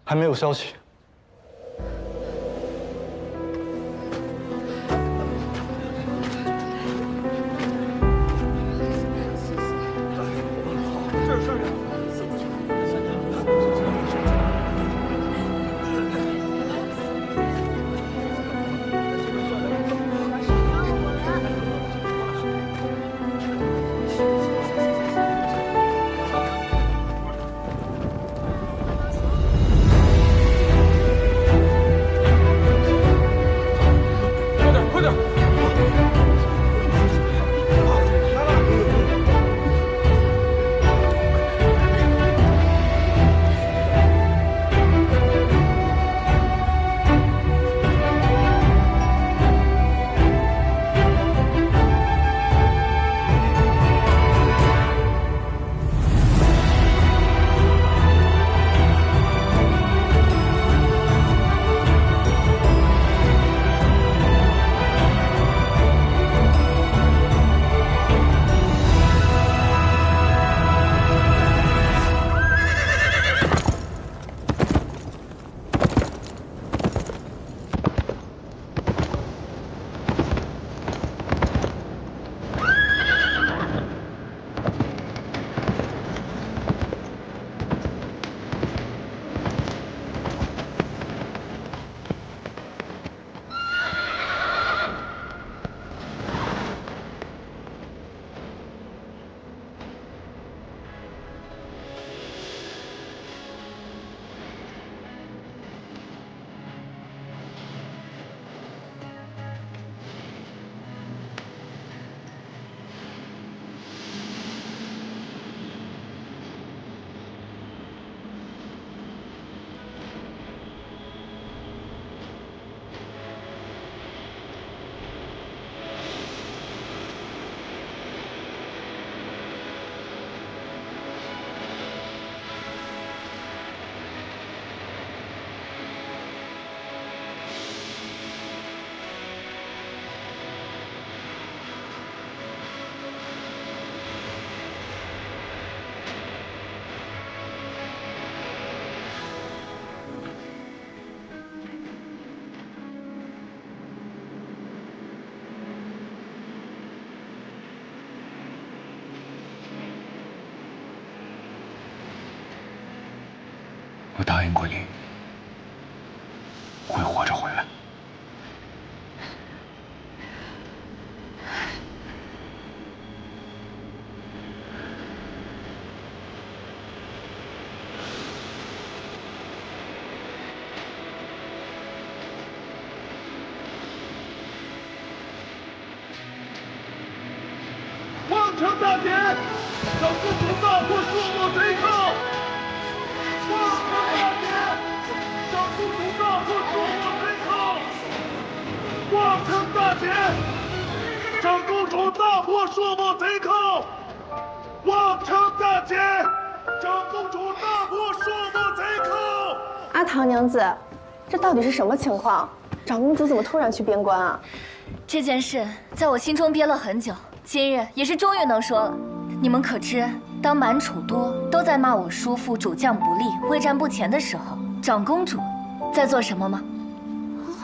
还没有消息。我答应过你，会活着回来。望城大捷，让公主大破数目贼寇。望城大捷，让公主大破数目贼寇。望城大捷，让公主大破数目贼寇。望城大捷，让公主大破数目贼寇。阿唐娘子，这到底是什么情况？长公主怎么突然去边关啊？这件事在我心中憋了很久，今日也是终于能说了。你们可知，当满楚都都在骂我叔父主将不力、未战不前的时候，长公主在做什么吗？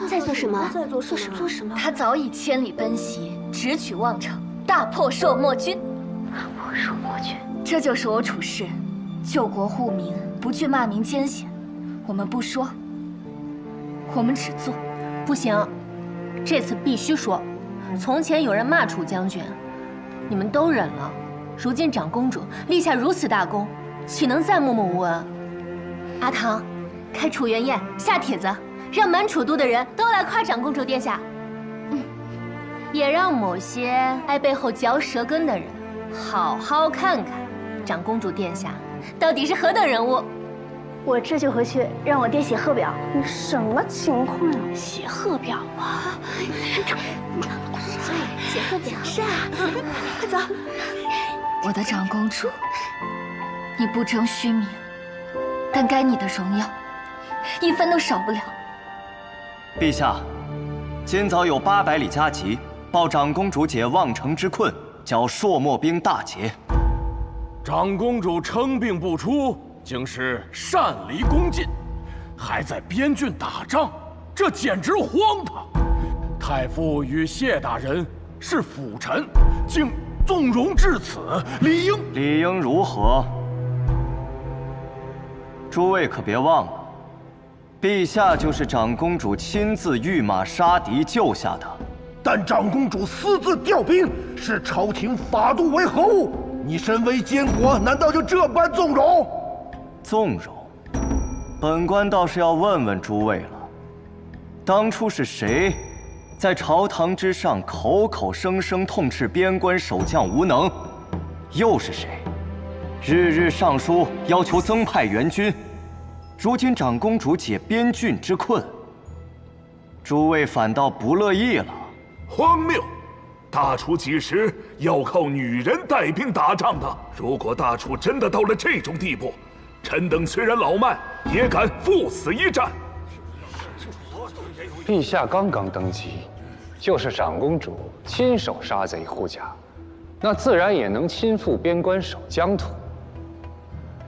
在做什么？在做什么？她早已千里奔袭，直取望城，大破朔漠军。大破朔漠军，这就是我处事，救国护民，不惧骂名艰险。我们不说，我们只做。不行，这次必须说。从前有人骂楚将军，你们都忍了。如今长公主立下如此大功，岂能再默默无闻？阿唐，开楚元宴，下帖子，让满楚都的人都来夸长公主殿下。也让某些爱背后嚼舌根的人好好看看长公主殿下到底是何等人物。我这就回去让我爹写贺表。你什么情况啊？写贺表啊！写贺表是啊，快走。我的长公主，你不争虚名，但该你的荣耀，一分都少不了。陛下，今早有800里加急报长公主解望城之困，叫朔漠兵大捷。长公主称病不出，竟是擅离宫禁，还在边郡打仗，这简直荒唐！太傅与谢大人是辅臣，竟纵容至此，理应如何？诸位可别忘了，陛下就是长公主亲自御马杀敌救下的。但长公主私自调兵，视朝廷法度为何物？你身为监国，难道就这般纵容？纵容？本官倒是要问问诸位了，当初是谁在朝堂之上口口声声痛斥边关守将无能？又是谁日日上书要求增派援军？如今长公主解边郡之困，诸位反倒不乐意了。荒谬！大楚几时要靠女人带兵打仗的？如果大楚真的到了这种地步，臣等虽然老迈，也敢赴死一战。陛下刚刚登基，就是长公主亲手杀贼护甲，那自然也能亲赴边关守疆土。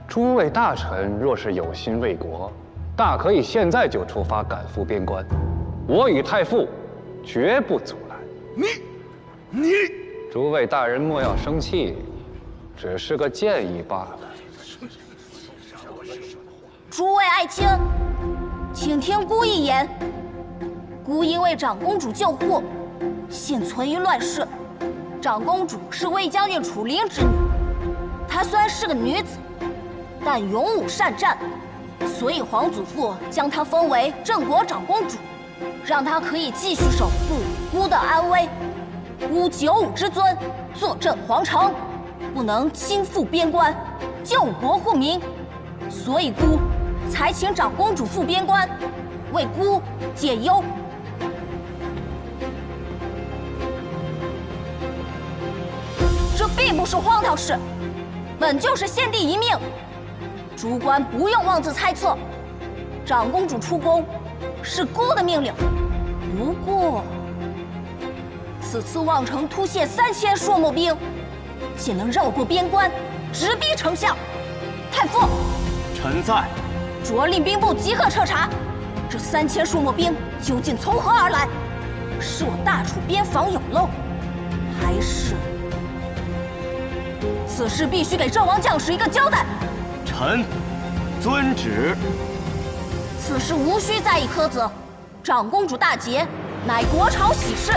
诸位大臣若是有心为国，大可以现在就出发赶赴边关，我与太傅绝不阻拦。你，诸位大人莫要生气，只是个建议罢了。诸位爱卿，请听孤一言。孤因为长公主救护，现存于乱世。长公主是魏将军楚灵之女，她虽然是个女子，但勇武善战，所以皇祖父将她封为镇国长公主，让她可以继续守护孤的安危。孤95之尊，坐镇皇城，不能亲赴边关，救国护民，所以孤才请长公主赴边关，为孤解忧。这并不是荒唐事，本就是先帝遗命。诸官不用妄自猜测，长公主出宫是孤的命令。不过，此次望城突泻3000朔漠兵，竟能绕过边关，直逼丞相。太傅，臣在。着令兵部即刻彻查，这3000朔漠兵究竟从何而来？是我大楚边防有漏，还是？此事必须给阵亡将士一个交代。臣遵旨。此事无需再议苛责。长公主大捷，乃国朝喜事，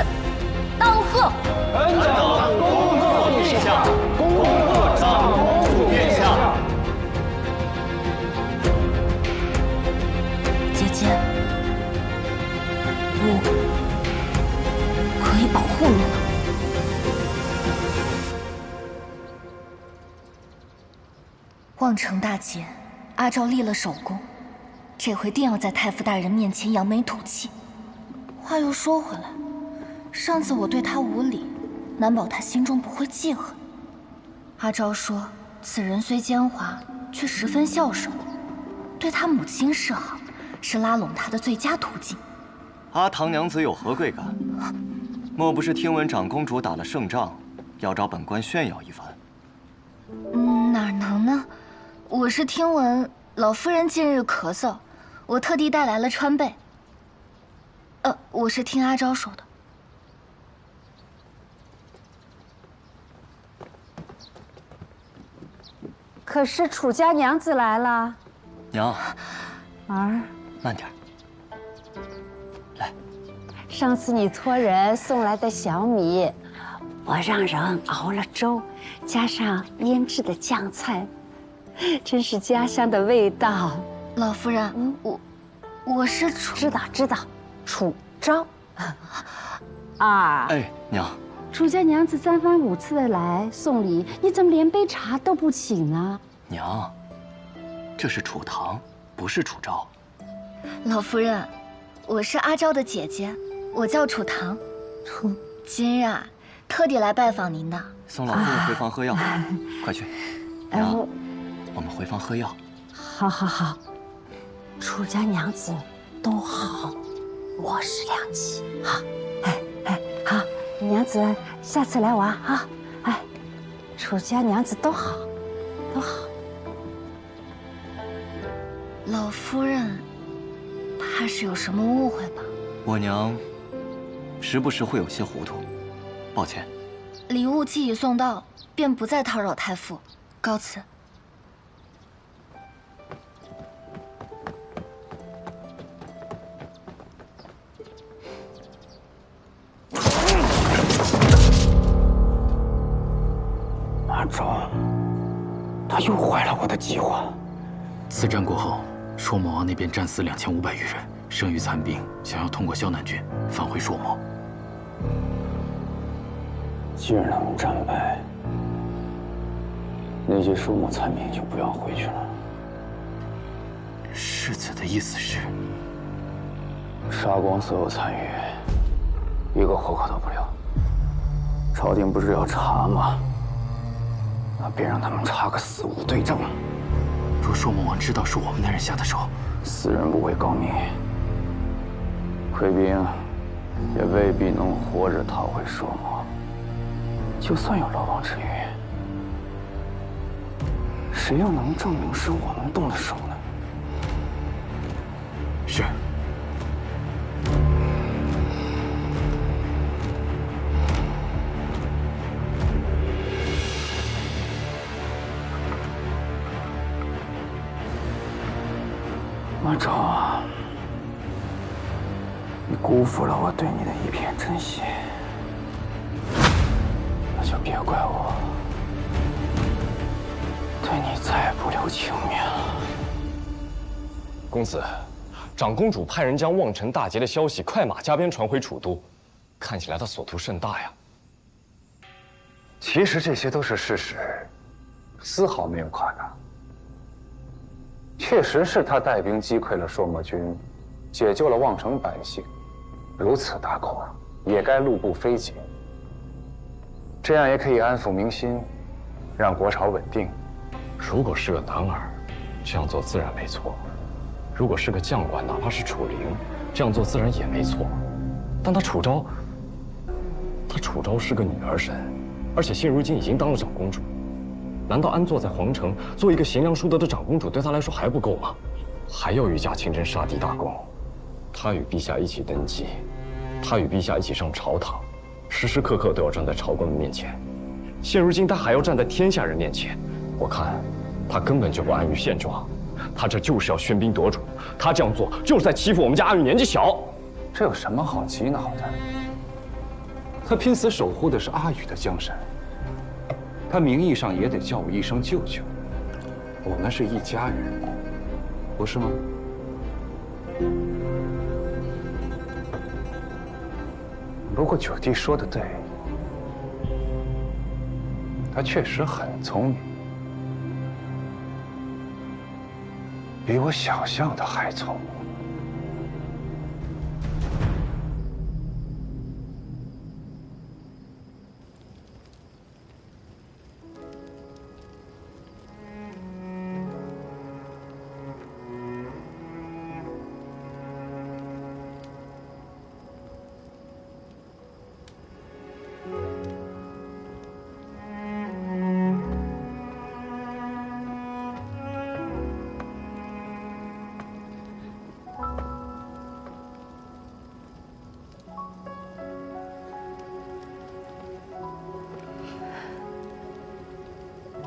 当贺！臣等恭贺陛下，恭贺长公主殿下。姐姐，我可以保护你了。望城大捷，阿昭立了首功，这回定要在太傅大人面前扬眉吐气。话又说回来，上次我对他无礼，难保他心中不会记恨。阿昭说，此人虽奸猾，却十分孝顺，对他母亲示好，是拉拢他的最佳途径。阿唐娘子有何贵干？莫不是听闻长公主打了胜仗，要找本官炫耀一番？哪能呢？我是听闻老夫人近日咳嗽，我特地带来了川贝。我是听阿昭说的。可是楚家娘子来了。娘，儿，慢点。来，上次你托人送来的小米，我让人熬了粥，加上腌制的酱菜，真是家乡的味道。老夫人，我是楚……知道，楚昭。啊，哎，娘，楚家娘子3番5次的来送礼，你怎么连杯茶都不请呢？娘，这是楚唐，不是楚昭。老夫人，我是阿昭的姐姐，我叫楚唐。今日啊，特地来拜访您的。送老夫人回房喝药，快去。娘，我们回房喝药。好，楚家娘子都好。我是良机。好，好，娘子下次来玩啊！哎，楚家娘子都好，都好。老夫人，怕是有什么误会吧？我娘时不时会有些糊涂，抱歉。礼物既已送到，便不再叨扰太傅，告辞。阿昭，他又坏了我的计划。此战过后，朔漠王那边战死2500余人，剩余残兵想要通过萧南郡返回朔漠。既然他们战败，那些朔漠残兵就不要回去了。世子的意思是，杀光所有残余，一个活口都不留。朝廷不是要查吗？那便让他们查个死无对证。若朔漠王知道是我们的人下的手，死人不会告密，溃兵也未必能活着逃回朔漠。就算有漏网之鱼，谁又能证明是我们动的手呢？是。阿昭，你辜负了我对你的一片真心，那就别怪我对你再不留情面了。公子，长公主派人将望尘大捷的消息快马加鞭传回楚都，看起来她所图甚大呀。其实这些都是事实，丝毫没有夸大。确实是他带兵击溃了朔漠军，解救了望城百姓，如此大功，也该路不非劫。这样也可以安抚民心，让国朝稳定。如果是个男儿，这样做自然没错；如果是个将官，哪怕是楚灵，这样做自然也没错。但他楚昭是个女儿身，而且现如今已经当了长公主。难道安坐在皇城，做一个贤良淑德的长公主，对她来说还不够吗？还要御驾亲征杀敌大功，她与陛下一起登基，她与陛下一起上朝堂，时时刻刻都要站在朝官们面前。现如今她还要站在天下人面前，我看她根本就不安于现状，她这就是要喧宾夺主，她这样做就是在欺负我们家阿玉年纪小。这有什么好激恼的？他拼死守护的是阿宇的江山。他名义上也得叫我一声舅舅，我们是一家人，不是吗？不过九弟说的对，他确实很聪明，比我想象的还聪明。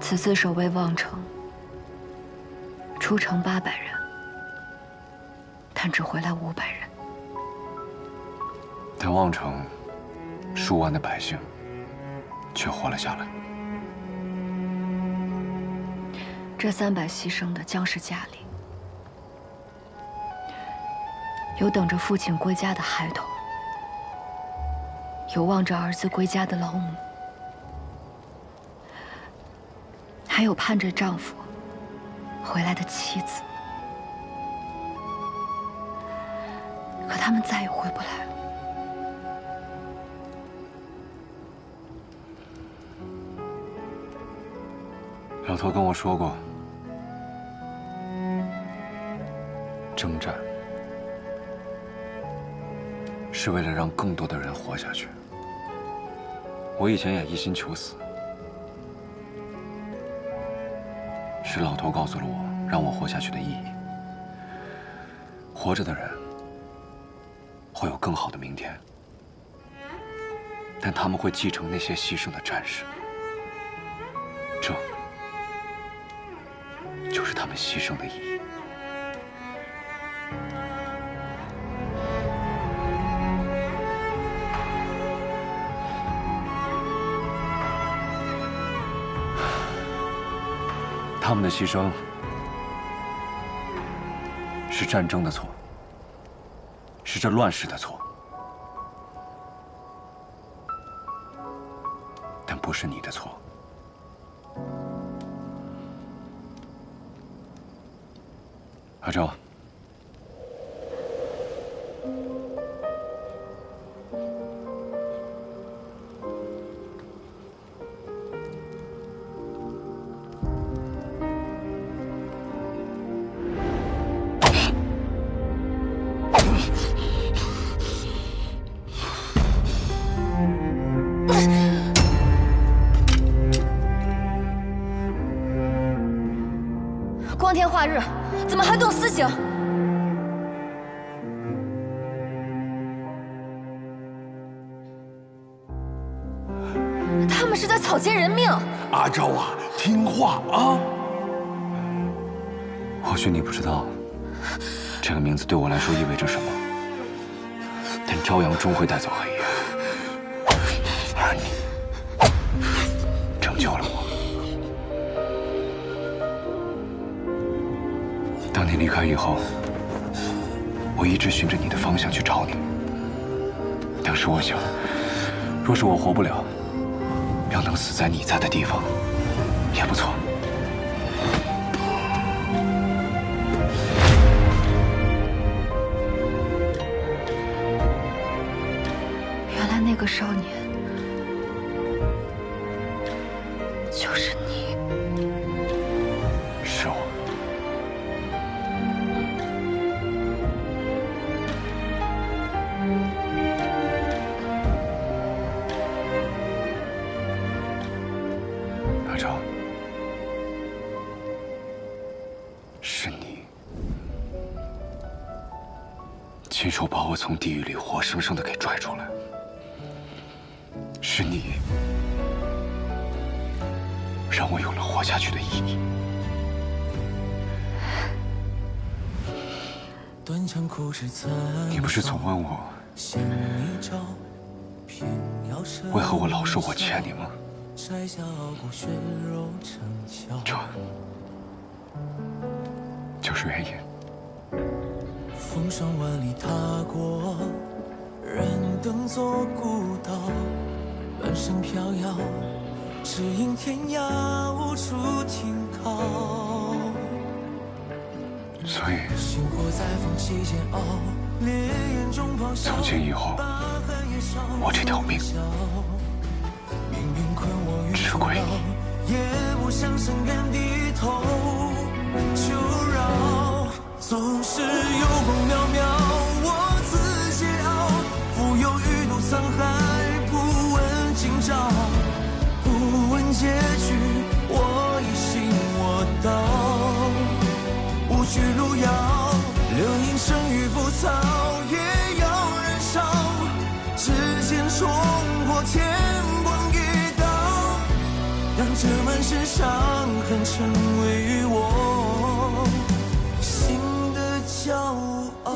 此次守卫望城，出城800人，但只回来500人。但望城数万的百姓却活了下来。这300牺牲的将士家里，有等着父亲归家的孩童，有望着儿子归家的老母，还有盼着丈夫回来的妻子。可他们再也回不来了。老头跟我说过，征战是为了让更多的人活下去。我以前也一心求死，是老头告诉了我让我活下去的意义。活着的人会有更好的明天，但他们会继承那些牺牲的战士，这就是他们牺牲的意义。他们的牺牲是战争的错，是这乱世的错，但不是你的错。阿昭，光天化日，怎么还动私刑？他们是在草菅人命。阿昭啊，听话啊！或许你不知道，这个名字对我来说意味着什么，但朝阳终会带走黑夜，而你拯救了我。当你离开以后，我一直循着你的方向去找你。当时我想，若是我活不了，要能死在你在的地方，也不错。原来那个少年就是你。是我。阿昭，是你亲手把我从地狱里活生生的给拽出来，是你让我有了活下去的意义。你不是总问我，为何我老说我欠你吗？这就是原因。风霜万里踏过，燃灯作孤岛，半生飘摇，只因天涯无处停靠。所以，星火在风起煎熬，烈焰中咆哮。从今以后，我这条命只归你。也不想深敢低头，求饶。总是有风渺渺，我自桀骜，浮游欲渡沧海，不问今朝，不问结局，我已信我道。无需路遥，流萤生于浮草，也要燃烧，指尖冲破天光一道，让这满身伤痕成为我心的骄傲。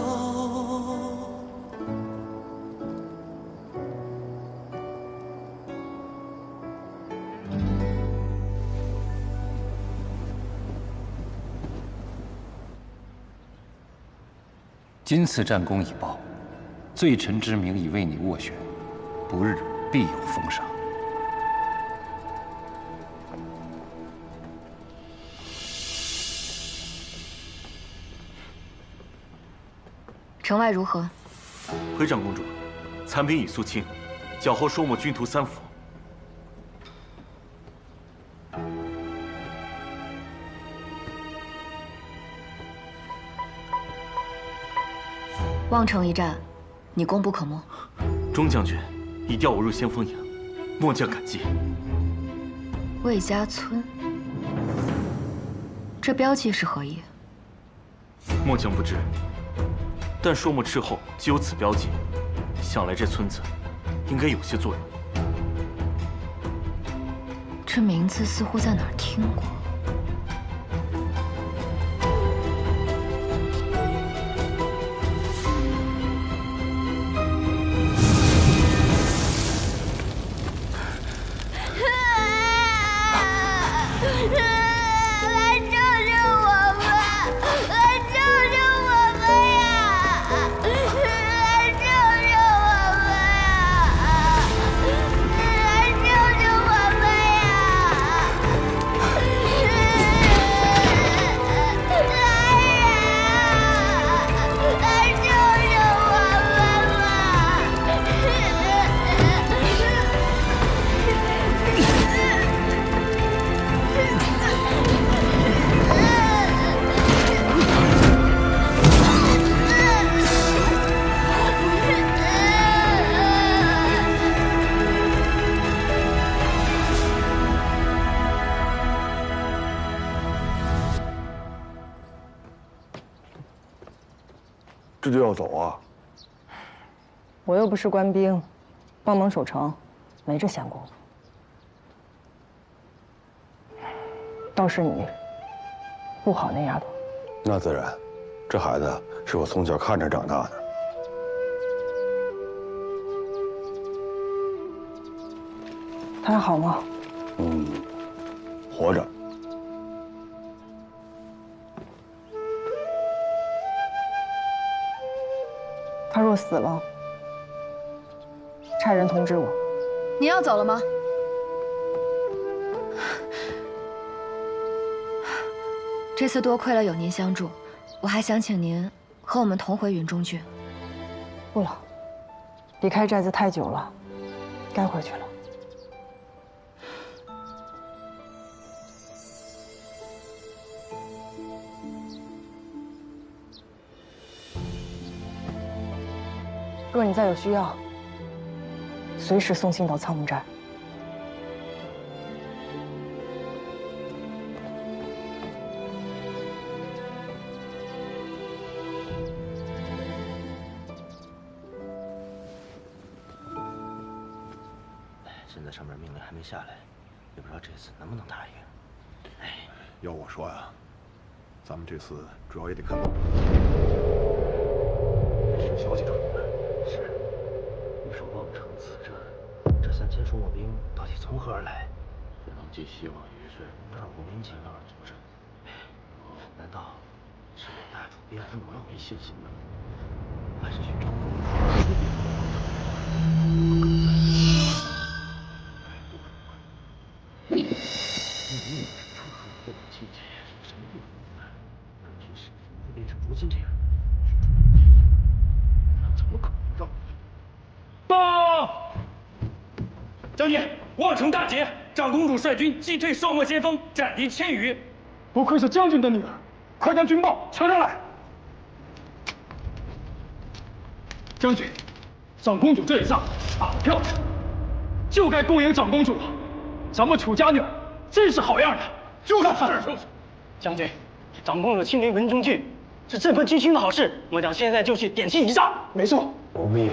今次战功已报，罪臣之名已为你斡旋，不日必有封赏。城外如何？回长公主，残兵已肃清，缴获硕墨军徒3府。望城一战，你功不可没。钟将军已调我入先锋营，末将感激。魏家村，这标记是何意？末将不知，但朔漠斥候既有此标记，想来这村子应该有些作用。这名字似乎在哪儿听过。来救救我们！来救救我们呀！来救救我们呀！来救救我们呀！来救救我们这就要走啊？我又不是官兵，帮忙守城，没这闲工夫。倒是你，不好那丫头。那自然，这孩子是我从小看着长大的。她还好吗？活着。她若死了，差人通知我。您要走了吗？这次多亏了有您相助，我还想请您和我们同回云中郡。不了，离开寨子太久了，该回去了。若你再有需要，随时送信到苍木寨。现在上面命令还没下来，也不知道这次能不能答应。哎，要我说呀，咱们这次主要也得看报。沈小姐传过来，是。你说望城此战，这3000数墨兵到底从何而来？只能寄希望于是让国民前来阻止。难道是对大主编这么没信心吗？还是去找公主？变成如今这样，怎么可能让？报！将军，望城大捷，长公主率军击退朔漠先锋，斩敌1000余。不愧是将军的女儿，快将军报呈上来。将军，长公主这一仗打得漂亮，就该恭迎长公主了。咱们楚家女儿真是好样的。就是。将军，长公主亲临文中郡，是振奋军心的好事。末将现在就去点旗仪仗。没错。不必。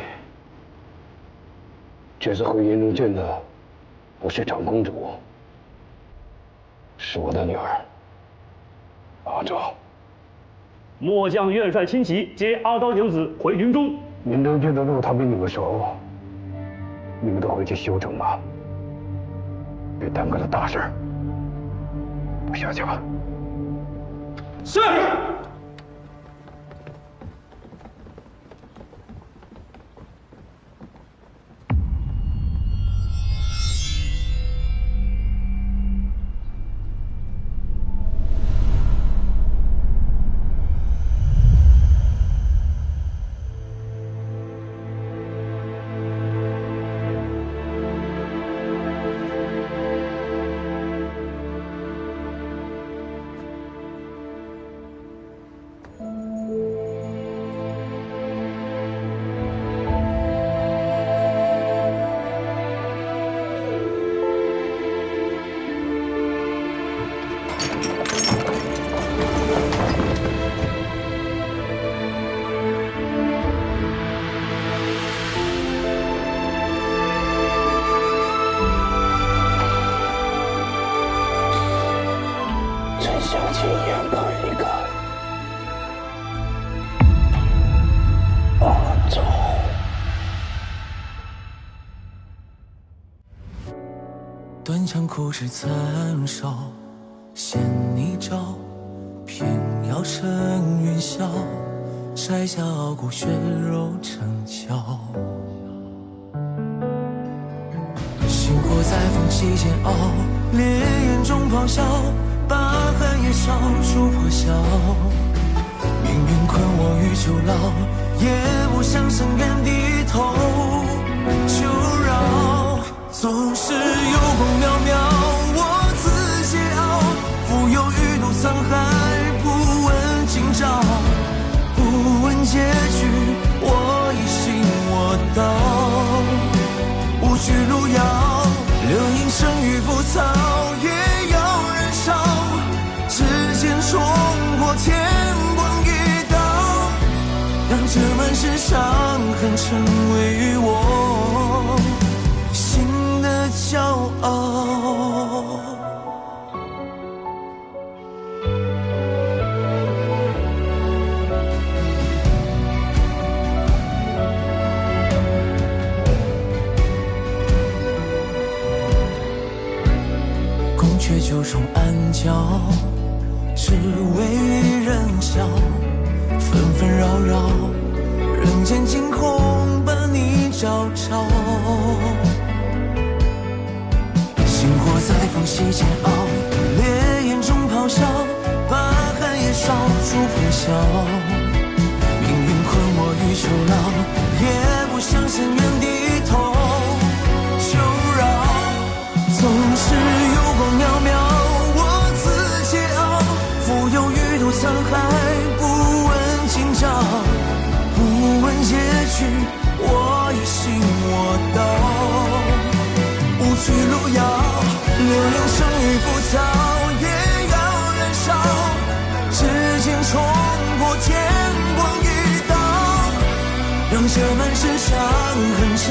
这次回云中郡的不是长公主，是我的女儿阿昭。末将愿率亲骑接阿昭娘子回云中。云中郡的路他比你们熟，你们都回去休整吧，别耽搁了大事。我下去吧。是。断肠苦枝残烧，嫌你朝，偏要趁云霄，摘下傲骨血肉成鞘。星火在风起煎熬，烈焰中咆哮，把寒夜烧出破晓。命运困我于囚牢，也不想深愿低头求饶。总是有功渺渺，我自桀骜，浮游欲渡沧海，不问今朝，不问结局，我已信我道。无需路遥，流萤生于浮草，也要燃烧，指尖冲破天光一刀，让这满身伤痕成为我心的骄傲。宫阙九重暗角，只为与人笑，纷纷扰扰，人间惊鸿把你照照。星火在风息煎熬，烈焰中咆哮，把寒夜烧出破晓。命运困我于囚牢，也不想深愿低头求饶。总是有光渺渺，我自桀骜，浮游欲渡沧海，不问今朝，不问结局，我已信我道。无去路遥，流萤生于浮草，也要燃烧，指尖冲破天光一刀，让这满身伤痕成